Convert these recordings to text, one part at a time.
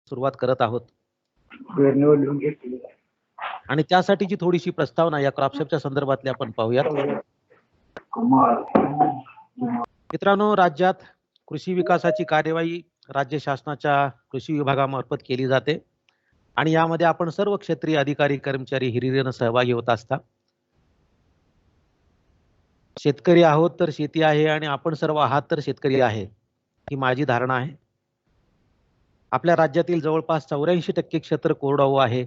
सुरुवात करत आहोत निवडून घेतली आणि त्यासाठीची थोडीशी प्रस्तावना या क्रॉपशॉपच्या संदर्भातली आपण पाहूयात. मित्रांनो, राज्यात कृषी विकासाची कार्यवाही राज्य शासनाच्या कृषी विभागामार्फत केली जाते आणि यामध्ये आपण सर्व क्षेत्रीय अधिकारी कर्मचारी हिरिरीने सहभागी होत असतात. शेतकरी आहोत तर शेती आहे आणि आपण सर्व आहात तर शेतकरी आहे, ही माझी धारणा आहे. आपल्या राज्यातील जवळपास 84% क्षेत्र कोरडवाहू आहे.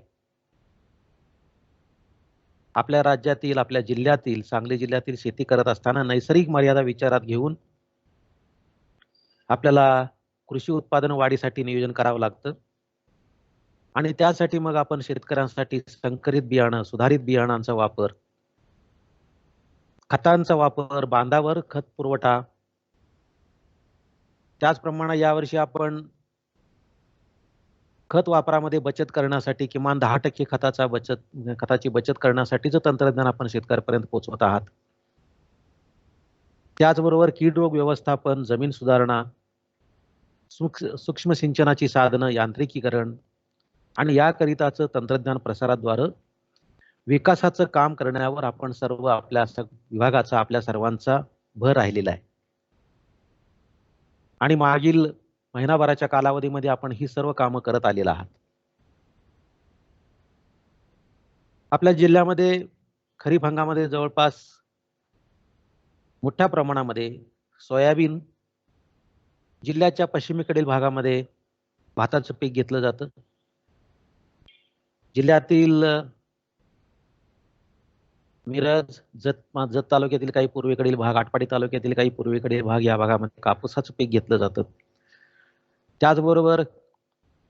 आपल्या राज्यातील आपल्या जिल्ह्यातील सांगली जिल्ह्यातील शेती करत असताना नैसर्गिक मर्यादा विचारात घेऊन आपल्याला कृषी उत्पादन वाढीसाठी नियोजन करावं लागतं आणि त्यासाठी मग आपण शेतकऱ्यांसाठी संकरित बियाणं, सुधारित बियाणांचा वापर, खतांचा वापर, बांधावर खत पुरवठा, त्याचप्रमाणे यावर्षी आपण खत वापरामध्ये बचत करण्यासाठी किमान 10% खताची बचत करण्यासाठीचं तंत्रज्ञान आपण शेतकऱ्यापर्यंत पोहोचवत आहात. त्याचबरोबर कीड रोग व्यवस्थापन, जमीन सुधारणा, सूक्ष्म सिंचनाची साधनं, यांत्रिकीकरण आणि याकरिताचं तंत्रज्ञान प्रसाराद्वारे विकासाचं काम करण्यावर आपण सर्व आपल्या विभागाचा आपल्या सर्वांचा भर राहिलेला आहे आणि मागील महिनाभराच्या कालावधीमध्ये आपण ही सर्व कामं करत आलेला आहात. आपल्या जिल्ह्यामध्ये खरीप हंगामामध्ये जवळपास मोठ्या प्रमाणामध्ये सोयाबीन, जिल्ह्याच्या पश्चिमेकडील भागामध्ये भाताचं पीक घेतलं जातं. जिल्ह्यातील मिरज, जत तालुक्यातील काही पूर्वेकडील भाग, आटपाडी तालुक्यातील काही पूर्वेकडील भाग या भागामध्ये कापूसाचं पीक घेतलं जातं. त्याचबरोबर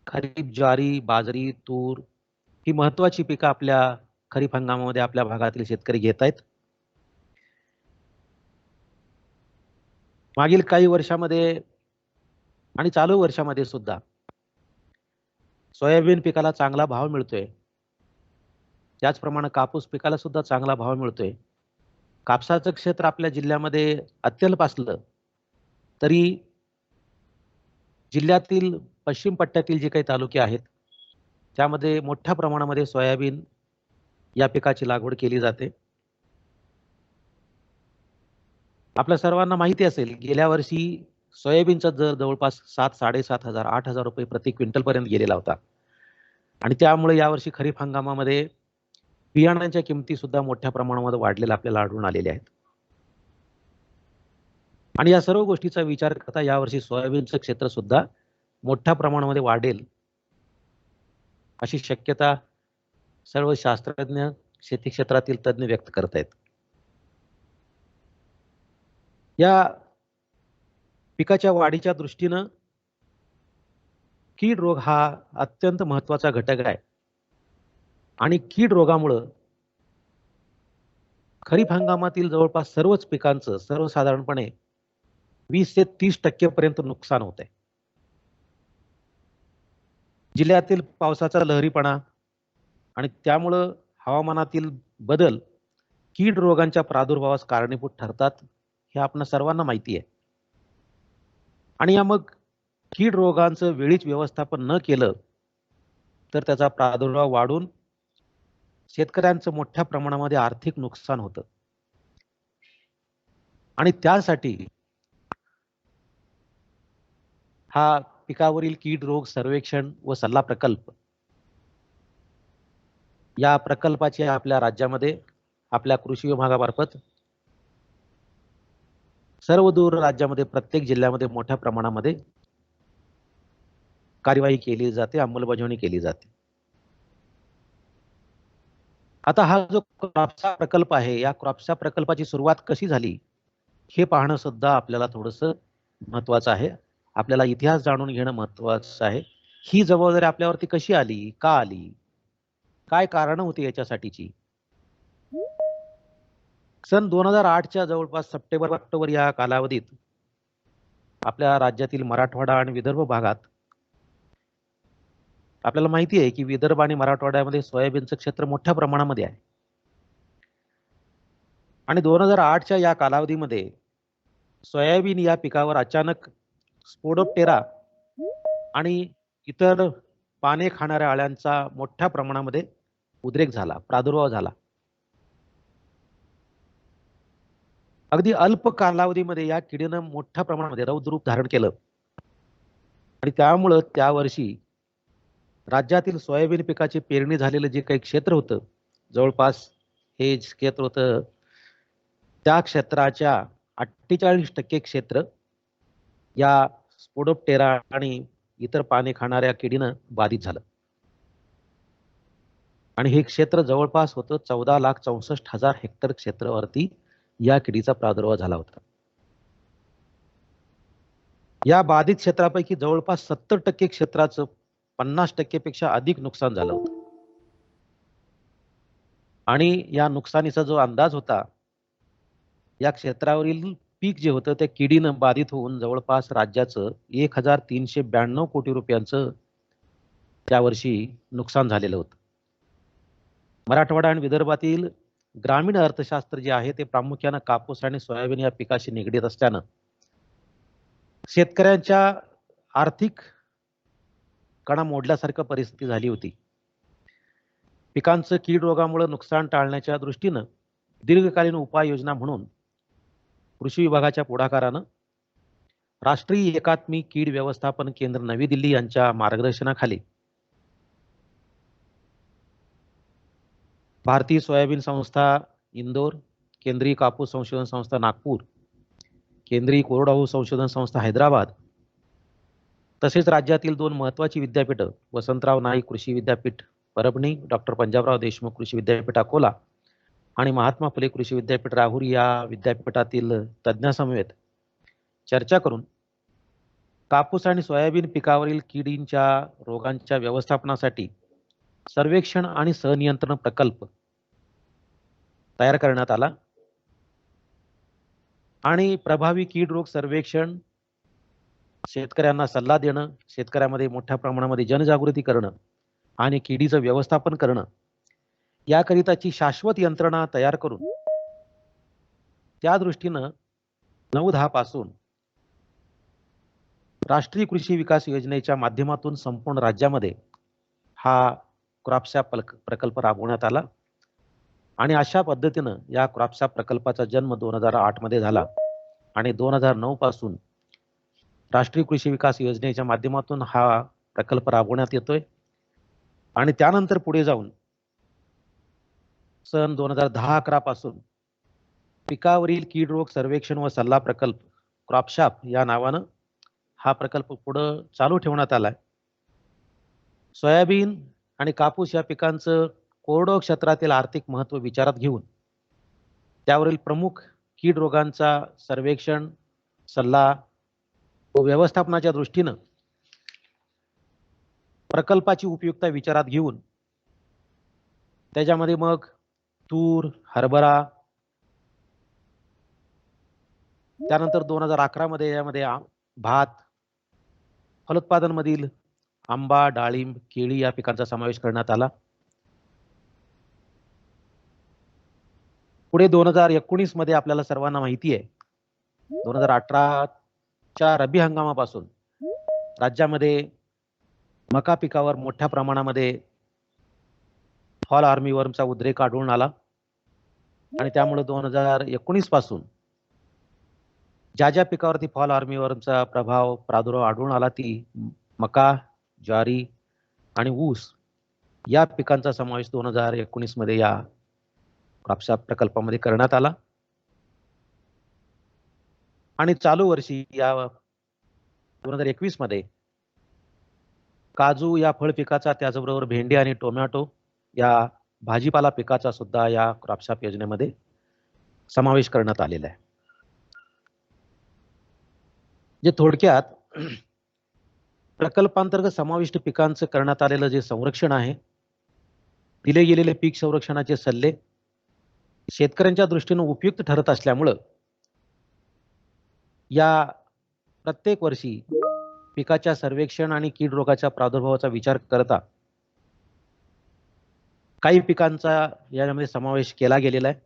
खरीप, ज्वारी, बाजरी, तूर ही महत्वाची पिकं आपल्या खरीप हंगामामध्ये आपल्या भागातील शेतकरी घेत आहेत. मागील काही वर्षामध्ये आणि चालू वर्षामध्ये सुद्धा सोयाबीन पिकाला चांगला भाव मिळतोय. त्याचप्रमाणे कापूस पिकाला सुद्धा चांगला भाव मिळतोय. कापसाचं क्षेत्र आपल्या जिल्ह्यामध्ये अत्यल्प असलं तरी जिल्ह्यातील पश्चिम पट्ट्यातील जे काही तालुके आहेत त्यामध्ये मोठ्या प्रमाणामध्ये सोयाबीन या पिकाची लागवड केली जाते. आपल्या सर्वांना माहिती असेल, गेल्या वर्षी सोयाबीनचा दर जवळपास 7,000, 7,500, 8,000 रुपये प्रति क्विंटल पर्यंत गेलेला होता आणि त्यामुळे यावर्षी खरीप हंगामामध्ये बियाणांच्या किमती सुद्धा मोठ्या प्रमाणामध्ये वाढलेल्या आपल्याला आढळून आलेल्या आहेत आणि या सर्व गोष्टीचा विचार करता यावर्षी सोयाबीनचं क्षेत्र सुद्धा मोठ्या प्रमाणामध्ये वाढेल अशी शक्यता सर्व शास्त्रज्ञ, शेती क्षेत्रातील तज्ञ व्यक्त करत आहेत. या पिकाच्या वाढीच्या दृष्टीनं कीड रोग हा अत्यंत महत्वाचा घटक आहे आणि कीड रोगामुळे खरीप हंगामातील जवळपास सर्वच पिकांचं सर्वसाधारणपणे 20 ते 30% पर्यंत नुकसान होत आहे. जिल्ह्यातील पावसाचा लहरीपणा आणि त्यामुळं हवामानातील बदल कीड रोगांच्या प्रादुर्भावास कारणीभूत ठरतात हे आपल्या सर्वांना माहिती आहे आणि या मग कीड रोगांचं वेळीच व्यवस्थापन न केलं तर त्याचा प्रादुर्भाव वाढून शेतकऱ्यांचं मोठ्या प्रमाणामध्ये आर्थिक नुकसान होतं आणि त्यासाठी हा पिकावरील कीड रोग सर्वेक्षण व सल्ला प्रकल्प या प्रकल्पाची आपल्या राज्यामध्ये आपल्या कृषी विभागामार्फत सर्व दूर राज्यामध्ये प्रत्येक जिल्ह्यामध्ये मोठ्या प्रमाणामध्ये कार्यवाही केली जाते, अंमलबजावणी केली जाते. आता हा जो क्रॉपचा प्रकल्प आहे, या क्रॉपच्या प्रकल्पाची सुरुवात कशी झाली हे पाहणं सुद्धा आपल्याला थोडंसं महत्वाचं आहे. आपल्याला इतिहास जाणून घेणं महत्वाचं आहे. ही जबाबदारी आपल्यावरती कशी आली, का आली, काय कारण होती याच्यासाठीची. सन 2008च्या जवळपास सप्टेंबर-ऑक्टोबर या कालावधीत आपल्या राज्यातील मराठवाडा आणि विदर्भ भागात आपल्याला माहिती आहे की विदर्भ आणि मराठवाड्यामध्ये सोयाबीनचं क्षेत्र मोठ्या प्रमाणामध्ये आहे आणि 2008च्या या कालावधीमध्ये सोयाबीन या पिकावर अचानक स्पोडोप्टेरा आणि इतर पाने खाणाऱ्या अळ्यांचा मोठ्या प्रमाणामध्ये उद्रेक झाला, प्रादुर्भाव झाला. अगदी अल्प कालावधीमध्ये या किडीनं मोठ्या प्रमाणामध्ये रौद्रूप धारण केलं आणि त्यामुळं त्या वर्षी राज्यातील सोयाबीन पिकाची पेरणी झालेलं जे काही क्षेत्र होतं, जवळपास हे क्षेत्र होतं, त्या क्षेत्राच्या 48% क्षेत्र या स्पोडोप्टेरा आणि इतर पाने खाणाऱ्या किडीनं बाधित झालं आणि हे क्षेत्र जवळपास होतं 14,64,000 हेक्टर क्षेत्रावरती या किडीचा प्रादुर्भाव झाला होता. या बाधित क्षेत्रापैकी जवळपास 70% क्षेत्राचं 50% पेक्षा अधिक नुकसान झालं होतं आणि या नुकसानीचा जो अंदाज होता, या क्षेत्रावरील पीक जे होतं त्या किडीनं बाधित होऊन जवळपास राज्याचं 1,392 कोटी रुपयांचं त्या वर्षी नुकसान झालेलं होतं. मराठवाडा आणि विदर्भातील ग्रामीण अर्थशास्त्र जे आहे ते प्रामुख्यानं कापूस आणि सोयाबीन या पिकाशी निगडीत असल्यानं शेतकऱ्यांच्या आर्थिक कणा मोडल्यासारखी परिस्थिती झाली होती. पिकांचं कीड रोगामुळे नुकसान टाळण्याच्या दृष्टीनं दीर्घकालीन उपाययोजना म्हणून कृषी विभागाच्या पुढाकारानं राष्ट्रीय एकात्मिक कीड व्यवस्थापन केंद्र नवी दिल्ली यांच्या मार्गदर्शनाखाली भारतीय सोयाबीन संस्था इंदोर, केंद्रीय कापूस संशोधन संस्था नागपूर, केंद्रीय कोरडवाहू संशोधन संस्था हैदराबाद तसेच राज्यातील 2 महत्त्वाची विद्यापीठं वसंतराव नाईक कृषी विद्यापीठ परभणी, डॉक्टर पंजाबराव देशमुख कृषी विद्यापीठ अकोला आणि महात्मा फुले कृषी विद्यापीठ राहुरी या विद्यापीठातील तज्ज्ञांसमवेत चर्चा करून कापूस आणि सोयाबीन पिकावरील किडींच्या रोगांच्या व्यवस्थापनासाठी सर्वेक्षण आणि सहनियंत्रण प्रकल्प तयार करण्यात आला आणि प्रभावी कीड रोग सर्वेक्षण, शेतकऱ्यांना सल्ला देणं, शेतकऱ्यामध्ये मोठ्या प्रमाणामध्ये जनजागृती करणं आणि किडीचं व्यवस्थापन करणं याकरिताची शाश्वत यंत्रणा तयार करून त्या दृष्टीनं 9/10 पासून राष्ट्रीय कृषी विकास योजनेच्या माध्यमातून संपूर्ण राज्यामध्ये हा क्रॉपसॅप प्रकल्प राबवण्यात आला आणि अशा पद्धतीनं या क्रॉपसॅप प्रकल्पाचा जन्म 2008 मध्ये झाला आणि 2009 पासून राष्ट्रीय कृषी विकास योजनेच्या माध्यमातून हा प्रकल्प राबवण्यात येतोय आणि त्यानंतर पुढे जाऊन सन 2010-11 पासून पिकावरील कीड रोग सर्वेक्षण व सल्ला प्रकल्प क्रॉपसॅप या नावानं हा प्रकल्प पुढे चालू ठेवण्यात आलाय. सोयाबीन आणि कापूस या पिकांचं कोरडवाहू क्षेत्रातील आर्थिक महत्त्व विचारात घेऊन त्यावरील प्रमुख कीड रोगांचा सर्वेक्षण, सल्ला व व्यवस्थापनाच्या दृष्टीनं प्रकल्पाची उपयुक्तता विचारात घेऊन त्याच्यामध्ये मग तूर, हरभरा, त्यानंतर 2011 मध्ये यामध्ये भात, फलोत्पादन मधील आंबा, डाळिंब, केळी या पिकांचा समावेश करण्यात आला. पुढे 2019 मध्ये आपल्याला सर्वांना माहिती आहे 2018च्या रब्बी हंगामापासून राज्यामध्ये मका पिकावर मोठ्या प्रमाणामध्ये फॉल आर्मीवर्मचा उद्रेक आढळून आला आणि त्यामुळे 2019 पासून ज्या ज्या पिकावरती फॉल आर्मीवर्मचा प्रादुर्भाव आढळून आला ती मका, ज्वारी आणि ऊस या पिकांचा समावेश 2019 मध्ये या क्रॉपसॅप प्रकल्पामध्ये करण्यात आला आणि चालू वर्षी या 2021 मध्ये काजू या फळ पिकाचा, त्याचबरोबर भेंडी आणि टोमॅटो या भाजीपाला पिकाचा सुद्धा या क्रॉपसॅप योजनेमध्ये समावेश करण्यात आलेला आहे. जे थोडक्यात प्रकल्पांतर्गत समाविष्ट पिकांचं करण्यात आलेलं जे संरक्षण आहे, दिले गेलेले पीक संरक्षणाचे सल्ले शेतकऱ्यांच्या दृष्टीने उपयुक्त ठरत असल्यामुळं या प्रत्येक वर्षी पिकाच्या सर्वेक्षण आणि कीड रोगाच्या प्रादुर्भावाचा विचार करता काही पिकांचा यामध्ये समावेश केला गेलेला आहे.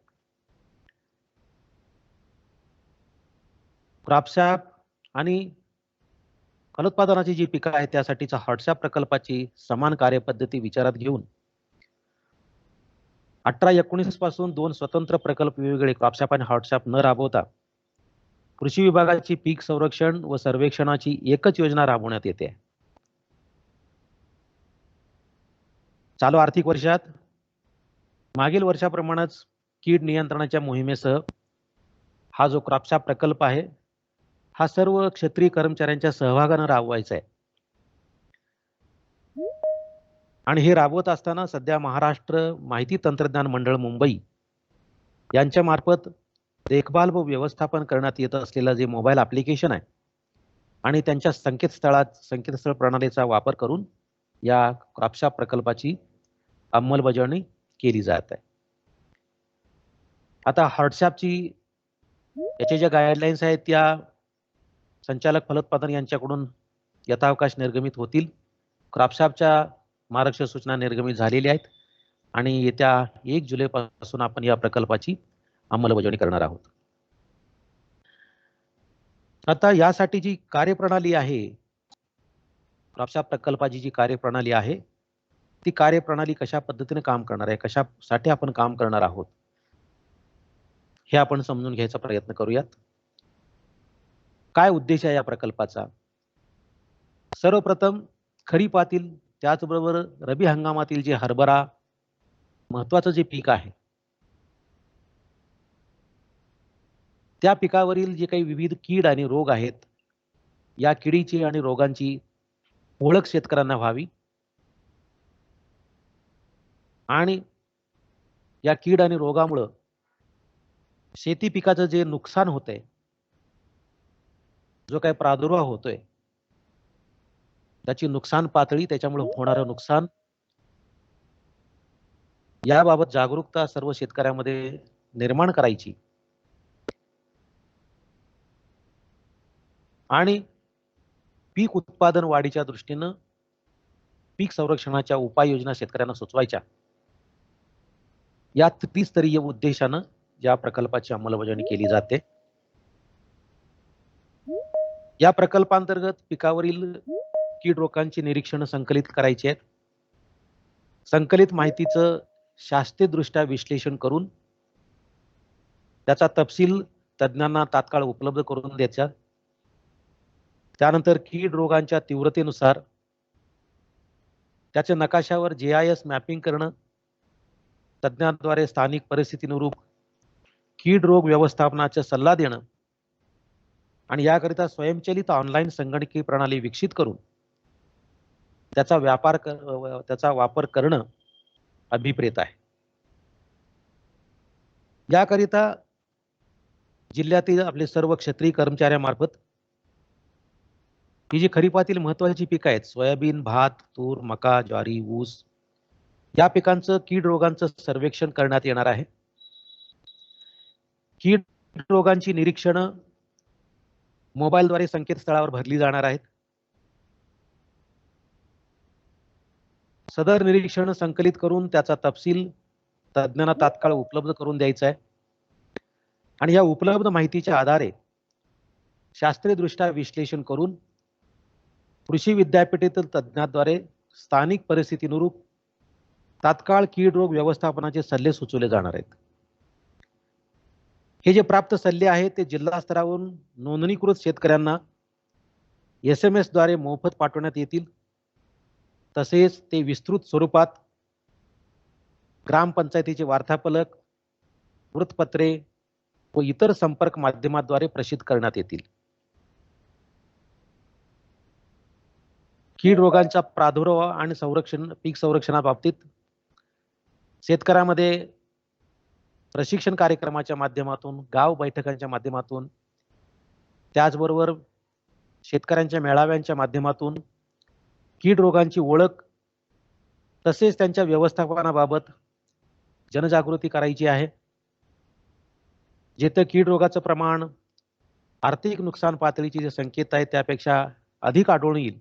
क्रॉपसॅप आणि फलोत्पादनाची जी पिकं आहेत त्यासाठीचा हॉटसॅप प्रकल्पाची समान कार्यपद्धती विचारात घेऊन 18-19 पासून 2 स्वतंत्र प्रकल्प वेगवेगळे क्रॉपसॅप आणि हॉटसॅप न राबवता कृषी विभागाची पीक संरक्षण व सर्वेक्षणाची एकच योजना राबवण्यात येते. चालू आर्थिक वर्षात मागील वर्षाप्रमाणेच कीड नियंत्रणाच्या मोहिमेसह हा जो क्रॉपसॅप प्रकल्प आहे हा सर्व क्षेत्रीय कर्मचाऱ्यांच्या सहभागाने राबवायचा आहे. आणि हे राबवत असताना सध्या महाराष्ट्र माहिती तंत्रज्ञान मंडळ मुंबई यांच्या मार्फत देखभाल व व्यवस्थापन करण्यात येत असलेलं जे मोबाईल ॲप्लिकेशन आहे आणि त्यांच्या संकेतस्थळ प्रणालीचा वापर करून या क्रॉपसॅप प्रकल्पाची अंमलबजावणी केली जात आहे. आता हॉटसॅपची याचे ज्या गाईडलाईन्स आहेत त्या संचालक फलोत्पादन यांच्याकडून यथावकाश निर्गमित होतील. क्रॉपसॅपच्या मार्गदर्शक सूचना निर्गमित झालेल्या आहेत आणि येत्या 1 जुलैपासून आपण या प्रकल्पाची अंमलबजावणी करणार आहोत. आता यासाठी जी कार्यप्रणाली आहे, क्रॉपसॅप प्रकल्पाची जी कार्यप्रणाली आहे ती कार्यप्रणाली कशा पद्धतीने काम करणार आहे, कशासाठी आपण काम करणार आहोत हे आपण समजून घ्यायचा प्रयत्न करूयात. काय उद्देश आहे या प्रकल्पाचा? सर्वप्रथम खरीपातील त्याचबरोबर रबी हंगामातील जे हरभरा महत्वाचं जे पीक आहे त्या पिकावरील जे काही विविध कीड आणि रोग आहेत या किडीची आणि रोगांची ओळख शेतकऱ्यांना व्हावी आणि या कीड आणि रोगामुळे शेती पिकाचं जे नुकसान होतंय, जो काही प्रादुर्भाव होतोय त्याची नुकसान पातळी, त्याच्यामुळे होणारं नुकसान याबाबत जागरूकता सर्व शेतकऱ्यांमध्ये निर्माण करायची आणि पीक उत्पादन वाढीच्या दृष्टीनं पीक संरक्षणाच्या उपाययोजना शेतकऱ्यांना सुचवायच्या, या त्रिस्तरीय उद्देशानं या प्रकल्पाची अंमलबजावणी केली जाते. या प्रकल्पांतर्गत पिकावरील कीड रोगांची निरीक्षण संकलित करायची आहेत. संकलित माहितीचं शास्त्रीयदृष्ट्या विश्लेषण करून त्याचा तपशील तज्ञांना तात्काळ उपलब्ध करून द्यायचा. त्यानंतर कीड रोगांच्या तीव्रतेनुसार त्याच्या नकाशावर GIS मॅपिंग करणं, तज्ञांद्वारे स्थानिक परिस्थितीनुरूप कीड रोग व्यवस्थापनाचा सल्ला देणं आणि याकरिता स्वयंचलित ऑनलाईन संगणकीय प्रणाली विकसित करून त्याचा वापर करणं अभिप्रेत आहे. याकरिता जिल्ह्यातील आपले सर्व क्षेत्रीय कर्मचाऱ्यांमार्फत ही जी खरीपातील महत्वाची पिकं आहेत, सोयाबीन, भात, तूर, मका, ज्वारी, ऊस या पिकांचं कीड रोगांचं सर्वेक्षण करण्यात येणार आहे. कीड रोगांची निरीक्षण मोबाईलद्वारे संकेतस्थळावर भरली जाणार आहेत. सदर निरीक्षण संकलित करून त्याचा तपशील तज्ञांना तात्काळ उपलब्ध करून द्यायचा आहे आणि या उपलब्ध माहितीच्या आधारे शास्त्रीयदृष्ट्या विश्लेषण करून कृषी विद्यापीठातील तज्ञांद्वारे स्थानिक परिस्थितीनुरूप तात्काळ कीड रोग व्यवस्थापनाचे सल्ले सुचवले जाणार आहेत. हे जे प्राप्त सल्ले आहेत ते जिल्हा स्तरावरून नोंदणीकृत शेतकऱ्यांना SMS द्वारे मोफत पाठवण्यात येतील. तसेच ते विस्तृत स्वरूपात ग्रामपंचायतीचे वार्ताफलक, वृत्तपत्रे व इतर संपर्क माध्यमांद्वारे प्रसिद्ध करण्यात येतील. कीड रोगांचा प्रादुर्भाव आणि पीक संरक्षणाबाबतीत शेतकऱ्यांमध्ये प्रशिक्षण कार्यक्रमाच्या माध्यमातून, गाव बैठकांच्या माध्यमातून, त्याचबरोबर शेतकऱ्यांच्या मेळाव्यांच्या माध्यमातून कीड रोगांची ओळख तसेच त्यांच्या व्यवस्थापनाबाबत जनजागृती करायची आहे. जिथे कीड रोगाचं प्रमाण आर्थिक नुकसान पातळीचे जे संकेत आहेत त्यापेक्षा अधिक आढळून येईल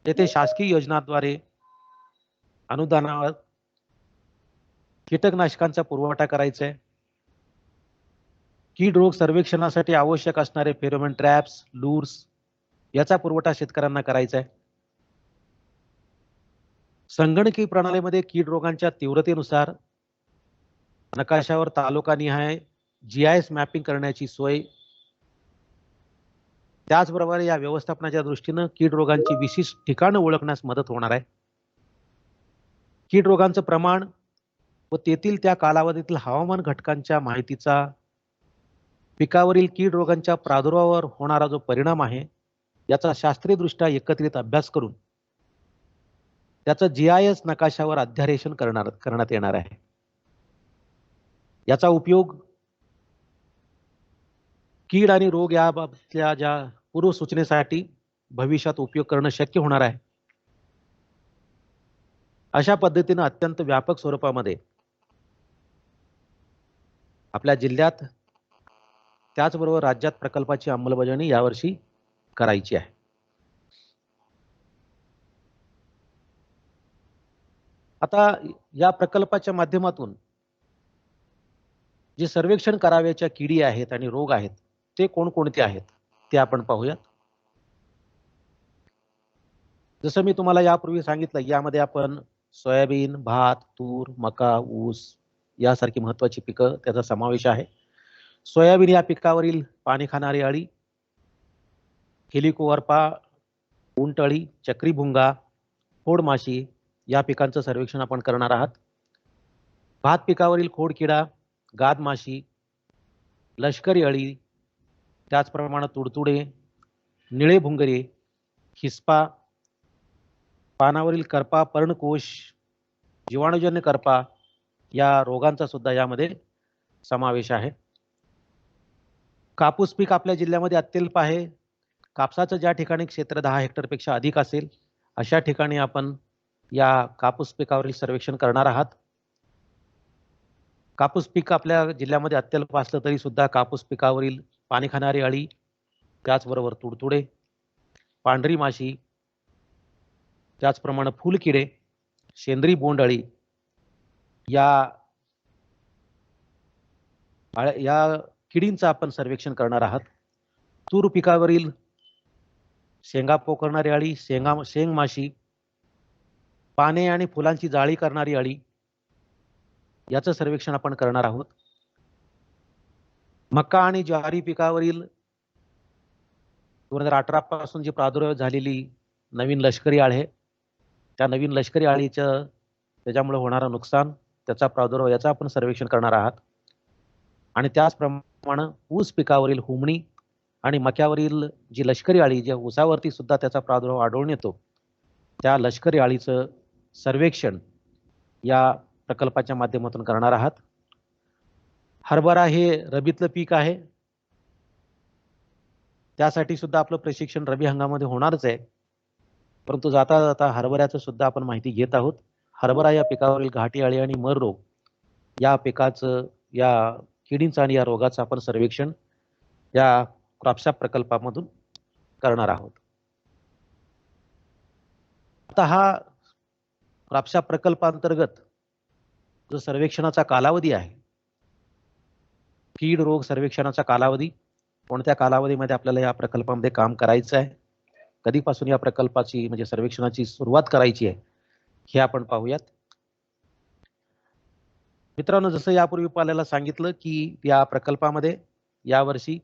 तेथे शासकीय योजनांद्वारे अनुदानावर कीटकनाशकांचा पुरवठा करायचा आहे. कीड रोग सर्वेक्षणासाठी आवश्यक असणारे फेरोमोन ट्रॅप्स, लूर्स याचा पुरवठा शेतकऱ्यांना करायचा आहे. संगणकीय प्रणालीमध्ये कीड रोगांच्या तीव्रतेनुसार नकाशावर तालुकानिहाय GIS मॅपिंग करण्याची सोय, त्याचबरोबर या व्यवस्थापनाच्या दृष्टीनं कीड रोगांची विशिष्ट ठिकाणं ओळखण्यास मदत होणार आहे. कीड रोगांचं प्रमाण व तेथील त्या कालावधीतील हवामान घटकांच्या माहितीचा पिकावरील कीड रोगांच्या प्रादुर्भावावर होणारा जो परिणाम आहे याचा शास्त्रीयदृष्ट्या एकत्रित अभ्यास करून त्याचं GIS नकाशावर अध्यारेषण करण्यात येणार आहे. याचा उपयोग कीड आणि रोग याबाबतच्या ज्या पूर्वसूचनेसाठी भविष्यात उपयोग करणं शक्य होणार आहे. अशा पद्धतीनं अत्यंत व्यापक स्वरूपामध्ये आपल्या जिल्ह्यात त्याचबरोबर राज्यात प्रकल्पाची अंमलबजावणी यावर्षी करायची आहे. आता या प्रकल्पाच्या माध्यमातून जे सर्वेक्षण करावयाच्या किडी आहेत आणि रोग आहेत ते कोणकोणते आहेत ते आपण पाहूयात. जसं मी तुम्हाला यापूर्वी सांगितलं, यामध्ये आपण सोयाबीन, भात, तूर, मका, ऊस यासारखी महत्वाची पिकं त्याचा समावेश आहे. सोयाबीन या पिकावरील पाणी खाणारी अळी, हेलिकोवर्पा, उंटअळी, चक्रीभुंगा, खोडमाशी या पिकांचं सर्वेक्षण आपण करणार आहात. भात पिकावरील खोडकिडा, गादमाशी, लष्करी अळी, त्याचप्रमाणे तुडतुडे, निळे भुंगरे, खिसपा, पानावरील करपा, पर्णकोश, जीवाणूजन्य करपा या रोगांचा सुद्धा यामध्ये समावेश आहे. कापूस पीक आपल्या जिल्ह्यामध्ये अत्यल्प आहे. कापसाचं ज्या ठिकाणी क्षेत्र 10 हेक्टरपेक्षा अधिक असेल अशा ठिकाणी आपण या कापूस पिकावरील सर्वेक्षण करणार आहात. कापूस पीक आपल्या जिल्ह्यामध्ये अत्यल्प असलं तरी सुद्धा कापूस पिकावरील पाणी खाणारी अळी, त्याचबरोबर तुडतुडे, पांढरी माशी, त्याचप्रमाणे फुलकिडे, शेंद्री बोंडअळी या किडींचं आपण सर्वेक्षण करणार आहात. तूर पिकावरील शेंगा पोखरणारी अळी, शेंग माशी, पाने आणि फुलांची जाळी करणारी अळी याचं सर्वेक्षण आपण करणार आहोत. मका आणि ज्वारी पिकावरील 2018 पासून जी प्रादुर्भाव झालेली नवीन लष्करी अळी आहे, त्या नवीन लष्करी अळीचं त्याच्यामुळे होणारं नुकसान, त्याचा प्रादुर्भाव याचा आपण सर्वेक्षण करणार आहात. आणि त्याचप्रमाणे ऊस पिकावरील हुमणी आणि मक्यावरील जी लष्करी अळी, ज्या ऊसावरती सुद्धा त्याचा प्रादुर्भाव आढळून येतो, त्या लष्करी अळीचं सर्वेक्षण या प्रकल्पाच्या माध्यमातून करणार आहात. हरभरा हे रबीतलं पीक आहे, त्यासाठी सुद्धा आपलं प्रशिक्षण रबी हंगामामध्ये होणारच आहे. परंतु जाता जाता हरभऱ्याचं सुद्धा आपण माहिती घेत आहोत. हरभरा या पिकावरील घाटी अळी आणि मर रोग या पिकाचं, या किडींचं आणि या रोगाचं आपण सर्वेक्षण या क्रॉपशॉप प्रकल्पामधून करणार आहोत. आता हा क्रॉपशॉप प्रकल्पांतर्गत जो सर्वेक्षणाचा कालावधी आहे, कीड रोग सर्वेक्षणाचा कालावधी, कोणत्या कालावधीमध्ये आपल्याला या प्रकल्पामध्ये काम करायचं आहे, कधीपासून या प्रकल्पाची म्हणजे सर्वेक्षणाची सुरुवात करायची आहे हे आपण पाहूयात. मित्रांनो, जसं यापूर्वी आपल्याला सांगितलं की या प्रकल्पामध्ये यावर्षी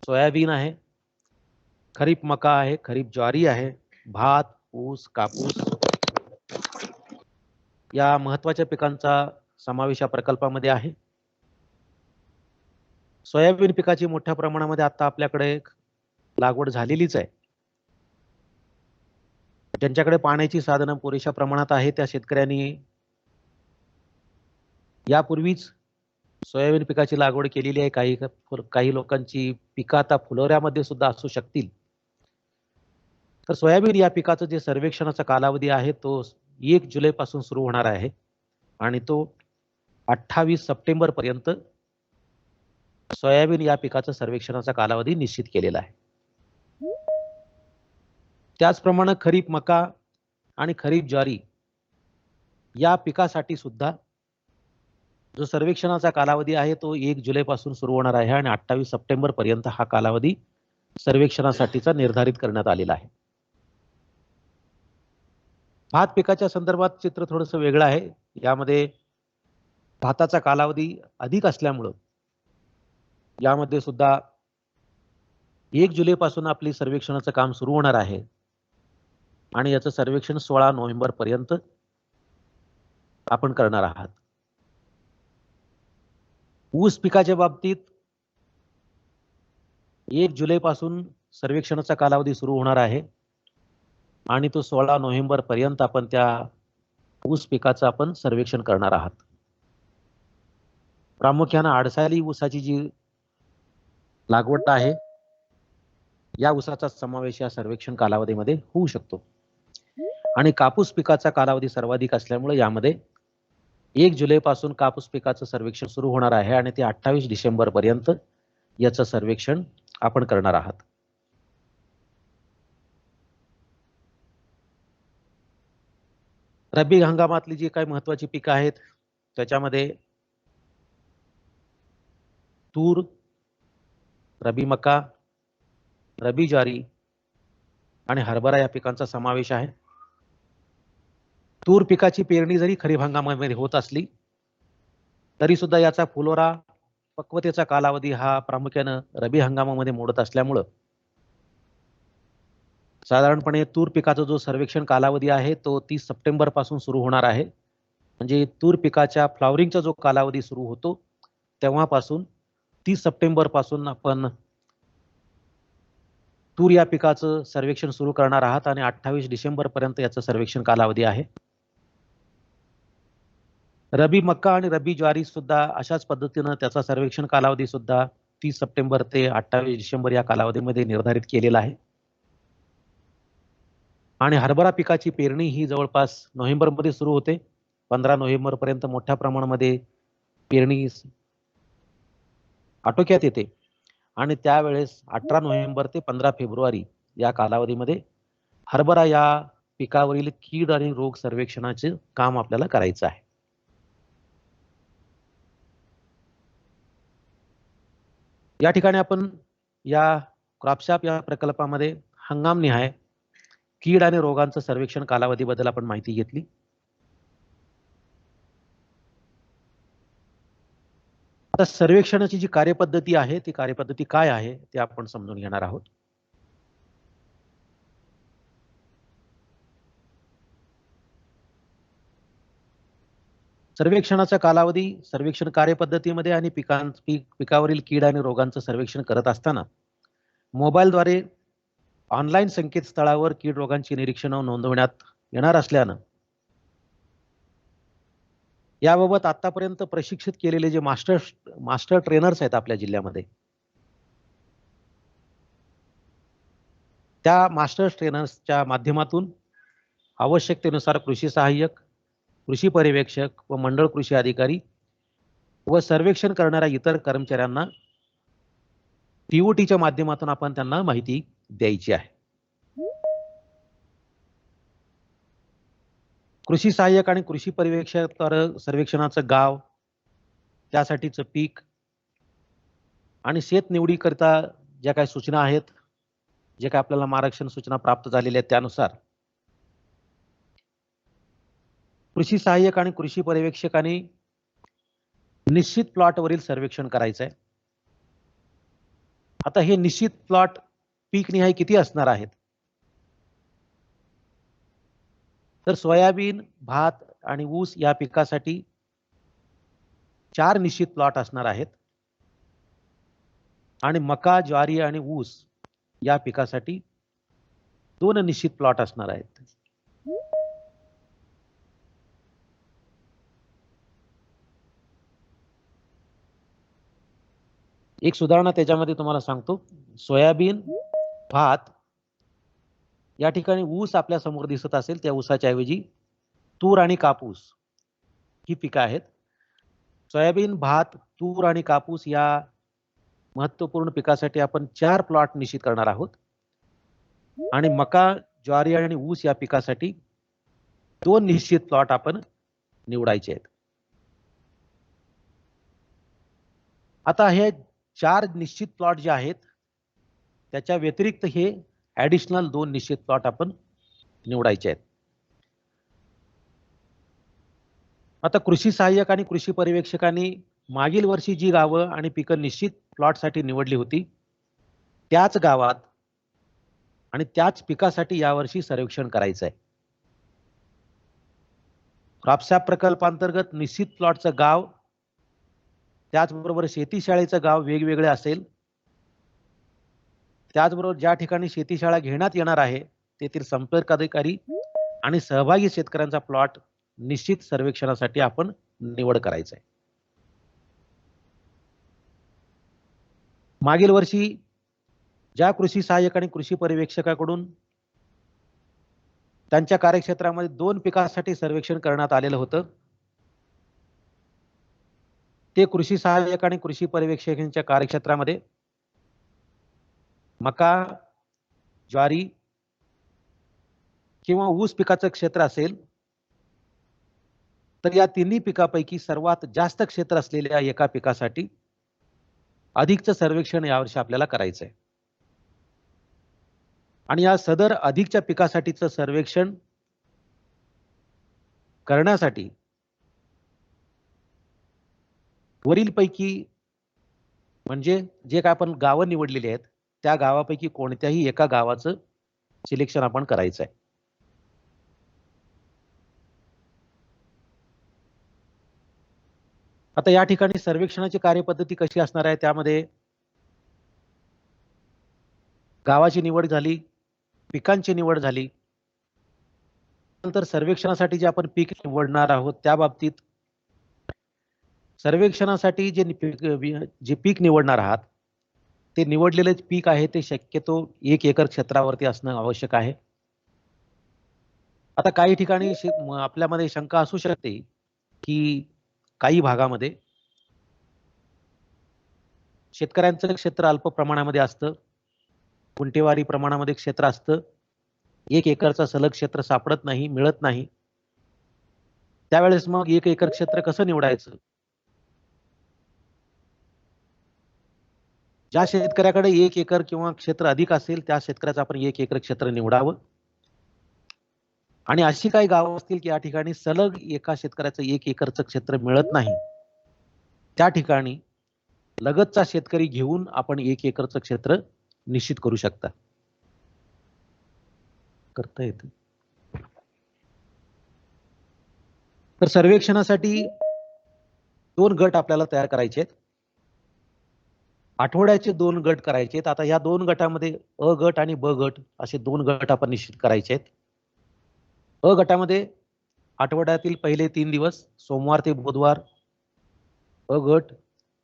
सोयाबीन आहे, खरीप मका आहे, खरीप ज्वारी आहे, भात, ऊस, कापूस या महत्वाच्या पिकांचा समावेश या प्रकल्पामध्ये आहे. सोयाबीन पिकाची मोठ्या प्रमाणामध्ये आता आपल्याकडे लागवड झालेलीच आहे. ज्यांच्याकडे पाण्याची साधनं पुरेशा प्रमाणात आहे त्या शेतकऱ्यांनी यापूर्वीच सोयाबीन पिकाची लागवड केलेली आहे. काही लोकांची पिकं आता फुलोऱ्यामध्ये सुद्धा असू शकतील. तर सोयाबीन या पिकाचं जे सर्वेक्षणाचा कालावधी आहे तो 1 जुलै पासून सुरू होणार आहे आणि तो 28 सप्टेंबर पर्यंत सोयाबीन या पिकाचं सर्वेक्षणाचा कालावधी निश्चित केलेला आहे. त्याचप्रमाणे खरीप मका आणि खरीप ज्वारी या पिकासाठी सुद्धा जो सर्वेक्षणाचा कालावधी आहे तो 1 जुलै पासून सुरू होणार आहे आणि 28 सप्टेंबर पर्यंत हा कालावधी सर्वेक्षणासाठीचा निर्धारित करण्यात आलेला आहे. भात पिकाच्या संदर्भात चित्र थोडंसं वेगळं आहे. यामध्ये भाताचा कालावधी अधिक असल्यामुळं यामध्ये सुद्धा 1 जुलैपासून आपली सर्वेक्षणाचं काम सुरू होणार आहे आणि याचं सर्वेक्षण 16 नोव्हेंबर पर्यंत आपण करणार आहात. ऊस पिकाच्या बाबतीत 1 जुलैपासून सर्वेक्षणाचा कालावधी सुरू होणार आहे आणि तो 16 नोव्हेंबर पर्यंत आपण त्या ऊस पिकाचं आपण सर्वेक्षण करणार आहात. प्रामुख्याने आडसाली ऊसाची जी लागवड आहे या ऊसाचा समावेश या सर्वेक्षण कालावधीमध्ये होऊ शकतो आणि कापूस पिकाचा कालावधी सर्वाधिक असल्यामुळे यामध्ये 1 जुलैपासून कापूस पिकाचं सर्वेक्षण सुरू होणार आहे आणि ते 28 डिसेंबर पर्यंत याचं सर्वेक्षण आपण करणार आहात. रब्बी हंगामातली जी काही महत्वाची पिकं आहेत त्याच्यामध्ये तूर, रबी मका, रबी ज्वारी आणि हरभरा या पिकांचा समावेश आहे. तूर पिकाची पेरणी जरी खरीप हंगामामध्ये होत असली तरी सुद्धा याचा फुलोरा पक्वतेचा कालावधी हा प्रामुख्याने रबी हंगामामध्ये मोडत असल्यामुळं साधारणपणे तूर पिकाचा जो सर्वेक्षण कालावधी आहे तो 30 सप्टेंबर पासून सुरू होणार आहे. म्हणजे तूर पिकाच्या फ्लॉवरिंगचा जो कालावधी सुरू होतो तेव्हापासून 30 सप्टेंबर पासून आपण तूर या पिकाचं सर्वेक्षण सुरू करणार आहात आणि 28 डिसेंबर पर्यंत याचं सर्वेक्षण कालावधी आहे. रबी मक्का आणि रबी ज्वारी सुद्धा अशाच पद्धतीनं त्याचा सर्वेक्षण कालावधी सुद्धा 30 सप्टेंबर ते 28 डिसेंबर या कालावधीमध्ये निर्धारित केलेला आहे. आणि हरभरा पिकाची पेरणी ही जवळपास नोव्हेंबरमध्ये सुरू होते. 15 नोव्हेंबर पर्यंत मोठ्या प्रमाणामध्ये पेरणी आटोक्यात येते आणि त्यावेळेस 18 नोव्हेंबर ते 15 फेब्रुवारी या कालावधीमध्ये हरभरा या पिकावरील कीड आणि रोग सर्वेक्षणाचे काम आपल्याला करायचं आहे. या ठिकाणी आपण या क्रॉपशॉप या प्रकल्पामध्ये हंगामनिहाय कीड आणि रोगांचं सर्वेक्षण कालावधीबद्दल आपण माहिती घेतली. आता सर्वेक्षणाची जी कार्यपद्धती आहे ती कार्यपद्धती काय आहे ते आपण समजून घेणार आहोत. सर्वेक्षणाचा कालावधी सर्वेक्षण कार्यपद्धतीमध्ये आणि पिकावरील कीड आणि रोगांचं सर्वेक्षण करत असताना मोबाईलद्वारे ऑनलाईन संकेतस्थळावर कीड रोगांची निरीक्षण नोंदवण्यात येणार असल्यानं याबाबत आतापर्यंत प्रशिक्षित केलेले जे मास्टर ट्रेनर्स आहेत आपल्या जिल्ह्यामध्ये त्या मास्टर ट्रेनर्सच्या माध्यमातून आवश्यकतेनुसार कृषी सहाय्यक, कृषी पर्यवेक्षक व मंडळ कृषी अधिकारी व सर्वेक्षण करणाऱ्या इतर कर्मचाऱ्यांना टीओटीच्या माध्यमातून आपण त्यांना माहिती द्यायची आहे. कृषी सहाय्यक आणि कृषी पर्यवेक्षक सर्वेक्षणाचं गाव, त्यासाठीचं पीक आणि शेत निवडीकरिता ज्या काही सूचना आहेत, जे काही आपल्याला मार्गदर्शन सूचना प्राप्त झालेल्या आहेत त्यानुसार कृषी सहाय्यक आणि कृषी पर्यवेक्षकांनी निश्चित प्लॉटवरील सर्वेक्षण करायचं आहे. आता हे निश्चित प्लॉट पीक निहाय किती असणार आहेत? तर सोयाबीन, भात आणि ऊस या पिकासाठी 4 निश्चित प्लॉट असणार आहेत आणि मका, ज्वारी आणि ऊस या पिकासाठी 2 निश्चित प्लॉट असणार आहेत. एक सुधारणा त्याच्यामध्ये तुम्हाला सांगतो. सोयाबीन, भात या ठिकाणी ऊस आपल्या समोर दिसत असेल त्या ऊसाच्या ऐवजी तूर आणि कापूस ही पिकं आहेत. सोयाबीन, भात, तूर आणि कापूस या महत्त्वपूर्ण पिकासाठी आपण 4 प्लॉट निश्चित करणार आहोत आणि मका, ज्वारी आणि ऊस या पिकासाठी 2 निश्चित प्लॉट आपण निवडायचे आहेत. आता हे 4 निश्चित प्लॉट जे आहेत त्याच्या व्यतिरिक्त हे ऍडिशनल 2 निश्चित प्लॉट आपण निवडायचे आहेत. आता कृषी सहाय्यक आणि कृषी पर्यवेक्षकांनी मागील वर्षी जी गावं आणि पिकं निश्चित प्लॉटसाठी निवडली होती त्याच गावात आणि त्याच पिकासाठी यावर्षी सर्वेक्षण करायचं आहे. क्रॉपसॅप प्रकल्पांतर्गत निश्चित प्लॉटचं गाव त्याचबरोबर शेतीशाळेचं गाव वेगवेगळे असेल. त्याचबरोबर ज्या ठिकाणी शेतीशाळा घेण्यात येणार आहे तेथील संपर्क अधिकारी आणि सहभागी शेतकऱ्यांचा प्लॉट निश्चित सर्वेक्षणासाठी आपण निवड करायचं आहे. मागील वर्षी ज्या कृषी सहाय्यक आणि कृषी पर्यवेक्षकाकडून त्यांच्या कार्यक्षेत्रामध्ये 2 पिकासाठी सर्वेक्षण करण्यात आलेलं होतं ते कृषी सहाय्यक आणि कृषी पर्यवेक्षकांच्या कार्यक्षेत्रामध्ये मका, ज्वारी किंवा ऊस पिकाचं क्षेत्र असेल तर या तिन्ही पिकापैकी सर्वात जास्त क्षेत्र असलेल्या एका पिकासाठी अधिकचं सर्वेक्षण यावर्षी आपल्याला करायचं आहे. आणि या सदर अधिकच्या पिकासाठीचं सर्वेक्षण करण्यासाठी वरीलपैकी म्हणजे जे काय आपण गावं निवडलेली आहेत त्या गावापैकी कोणत्याही एका गावाचं सिलेक्शन आपण करायचं आहे. आता या ठिकाणी सर्वेक्षणाची कार्यपद्धती कशी असणार आहे त्यामध्ये गावाची निवड झाली, पिकांची निवड झाली, नंतर सर्वेक्षणासाठी जे आपण पीक निवडणार आहोत त्या बाबतीत सर्वेक्षणासाठी जे पीक निवडणार आहात ते निवडलेले पीक आहे ते शक्यतो 1 एकर क्षेत्रावरती असणं आवश्यक आहे. आता काही ठिकाणी आपल्यामध्ये शंका असू शकते की काही भागामध्ये शेतकऱ्यांचं क्षेत्र अल्प प्रमाणामध्ये असतं, गुंठेवारी प्रमाणामध्ये क्षेत्र असतं, 1 एकरचा सलग क्षेत्र सापडत नाही, मिळत नाही. त्यावेळेस मग 1 एकर क्षेत्र कसं निवडायचं? ज्या शेतकऱ्याकडे 1 एकर किंवा क्षेत्र अधिक असेल त्या शेतकऱ्याचं आपण 1 एकर क्षेत्र निवडावं. आणि अशी काही गावं असतील की या ठिकाणी सलग एका शेतकऱ्याचं 1 एकरचं क्षेत्र मिळत नाही त्या ठिकाणी लगतचा शेतकरी घेऊन आपण 1 एकरचं क्षेत्र निश्चित करू शकता. करता येतं. तर सर्वेक्षणासाठी 2 गट आपल्याला तयार करायचे आहेत. आठवड्याचे 2 गट करायचे आहेत. आता या 2 गटामध्ये अ गट आणि ब गट असे 2 गट आपण निश्चित करायचे आहेत. अ गटामध्ये आठवड्यातील पहिले 3 दिवस सोमवार ते बुधवार अ गट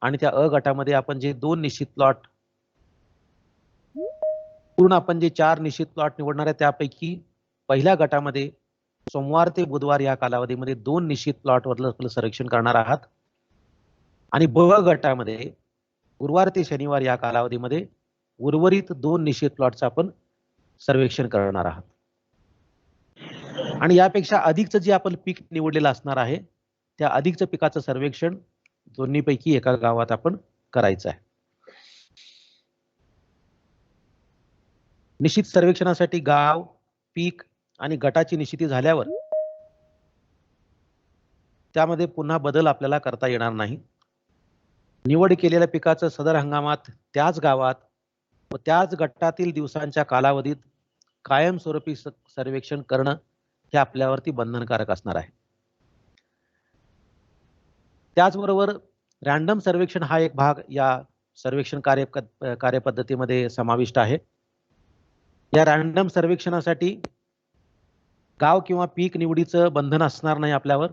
आणि त्या अ गटामध्ये आपण जे 2 निश्चित प्लॉट पूर्ण आपण जे 4 निश्चित प्लॉट निवडणार आहे त्यापैकी पहिल्या गटामध्ये सोमवार ते बुधवार या कालावधीमध्ये 2 निश्चित प्लॉट वरलं सर्वेक्षण करणार आहात आणि ब गटामध्ये गुरुवार ते शनिवार या कालावधीमध्ये उर्वरित 2 निश्चित प्लॉटचं आपण सर्वेक्षण करणार आहात. आणि यापेक्षा अधिकचं जे आपण पीक निवडलेलं असणार आहे त्या अधिकचं पिकाचं सर्वेक्षण दोन्हीपैकी एका गावात आपण करायचं आहे. निश्चित सर्वेक्षणासाठी गाव, पीक आणि गटाची निश्चिती झाल्यावर त्यामध्ये पुन्हा बदल आपल्याला करता येणार नाही. निवड केलेल्या पिकाचं सदर हंगामात त्याच गावात व त्याच गटातील दिवसांच्या कालावधीत कायमस्वरूपी सर्वेक्षण करणं हे आपल्यावरती बंधनकारक असणार आहे. त्याचबरोबर रॅन्डम सर्वेक्षण हा एक भाग या सर्वेक्षण कार्यपद्धतीमध्ये समाविष्ट आहे. या रॅन्डम सर्वेक्षणासाठी गाव किंवा पीक निवडीचं बंधन असणार नाही आपल्यावर,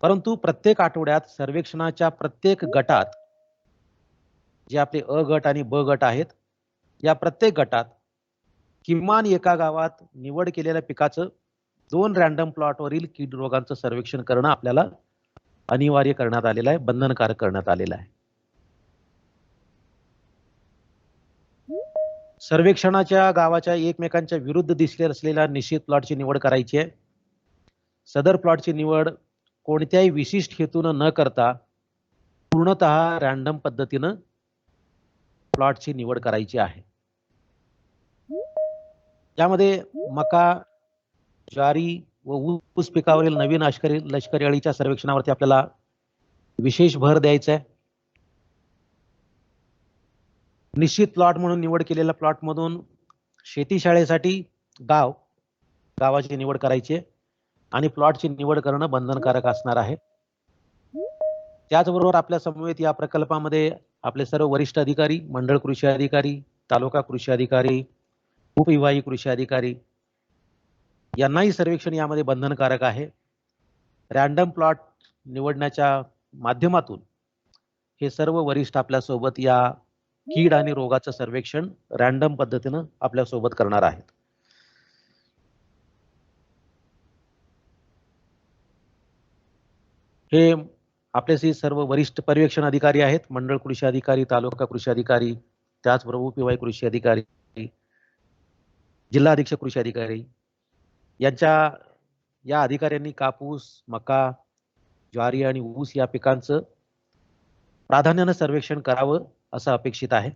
परंतु प्रत्येक आठवड्यात सर्वेक्षणाच्या प्रत्येक गटात जे आपले अ गट आणि ब गट आहेत या प्रत्येक गटात किमान एका गावात निवड केलेल्या पिकाचं 2 रॅन्डम प्लॉटवरील कीड रोगांचं सर्वेक्षण करणं आपल्याला अनिवार्य करण्यात आलेलं आहे, बंधनकारक करण्यात आलेलं आहे. सर्वेक्षणाच्या गावाच्या एकमेकांच्या विरुद्ध दिसले असलेल्या निश्चित प्लॉटची निवड करायची आहे. सदर प्लॉटची निवड कोणत्याही विशिष्ट हेतून न करता पूर्णतः रॅन्डम पद्धतीनं प्लॉटची निवड करायची आहे. यामध्ये मका, ज्वारी व ऊस पिकावरील नवीन लष्करी अळीच्या सर्वेक्षणावरती आपल्याला विशेष भर द्यायचा आहे. निश्चित प्लॉट म्हणून निवड केलेल्या प्लॉट मधून शेतीशाळेसाठी गावाची निवड करायची आहे आणि प्लॉटची निवड करणं बंधनकारक असणार आहे. त्याचबरोबर आपल्या समवेत या प्रकल्पामध्ये आपले सर्व वरिष्ठ अधिकारी, मंडळ कृषी अधिकारी, तालुका कृषी अधिकारी, उपविभागीय कृषी अधिकारी यांनाही सर्वेक्षण यामध्ये बंधनकारक आहे. रॅन्डम प्लॉट निवडण्याच्या माध्यमातून हे सर्व वरिष्ठ आपल्या सोबत या कीड आणि रोगाचं सर्वेक्षण रॅन्डम पद्धतीनं आपल्या सोबत करणार आहेत. हे आपल्याशी सर्व वरिष्ठ पर्यवेक्षण अधिकारी आहेत, मंडळ कृषी अधिकारी, तालुका कृषी अधिकारी, त्याचबरोबर उपविभागीय कृषी अधिकारी, जिल्हा अधीक्षक कृषी अधिकारी या अधिकाऱ्यांनी कापूस, मका, ज्वारी आणि ऊस या पिकांचं प्राधान्यानं सर्वेक्षण करावं असं अपेक्षित आहे.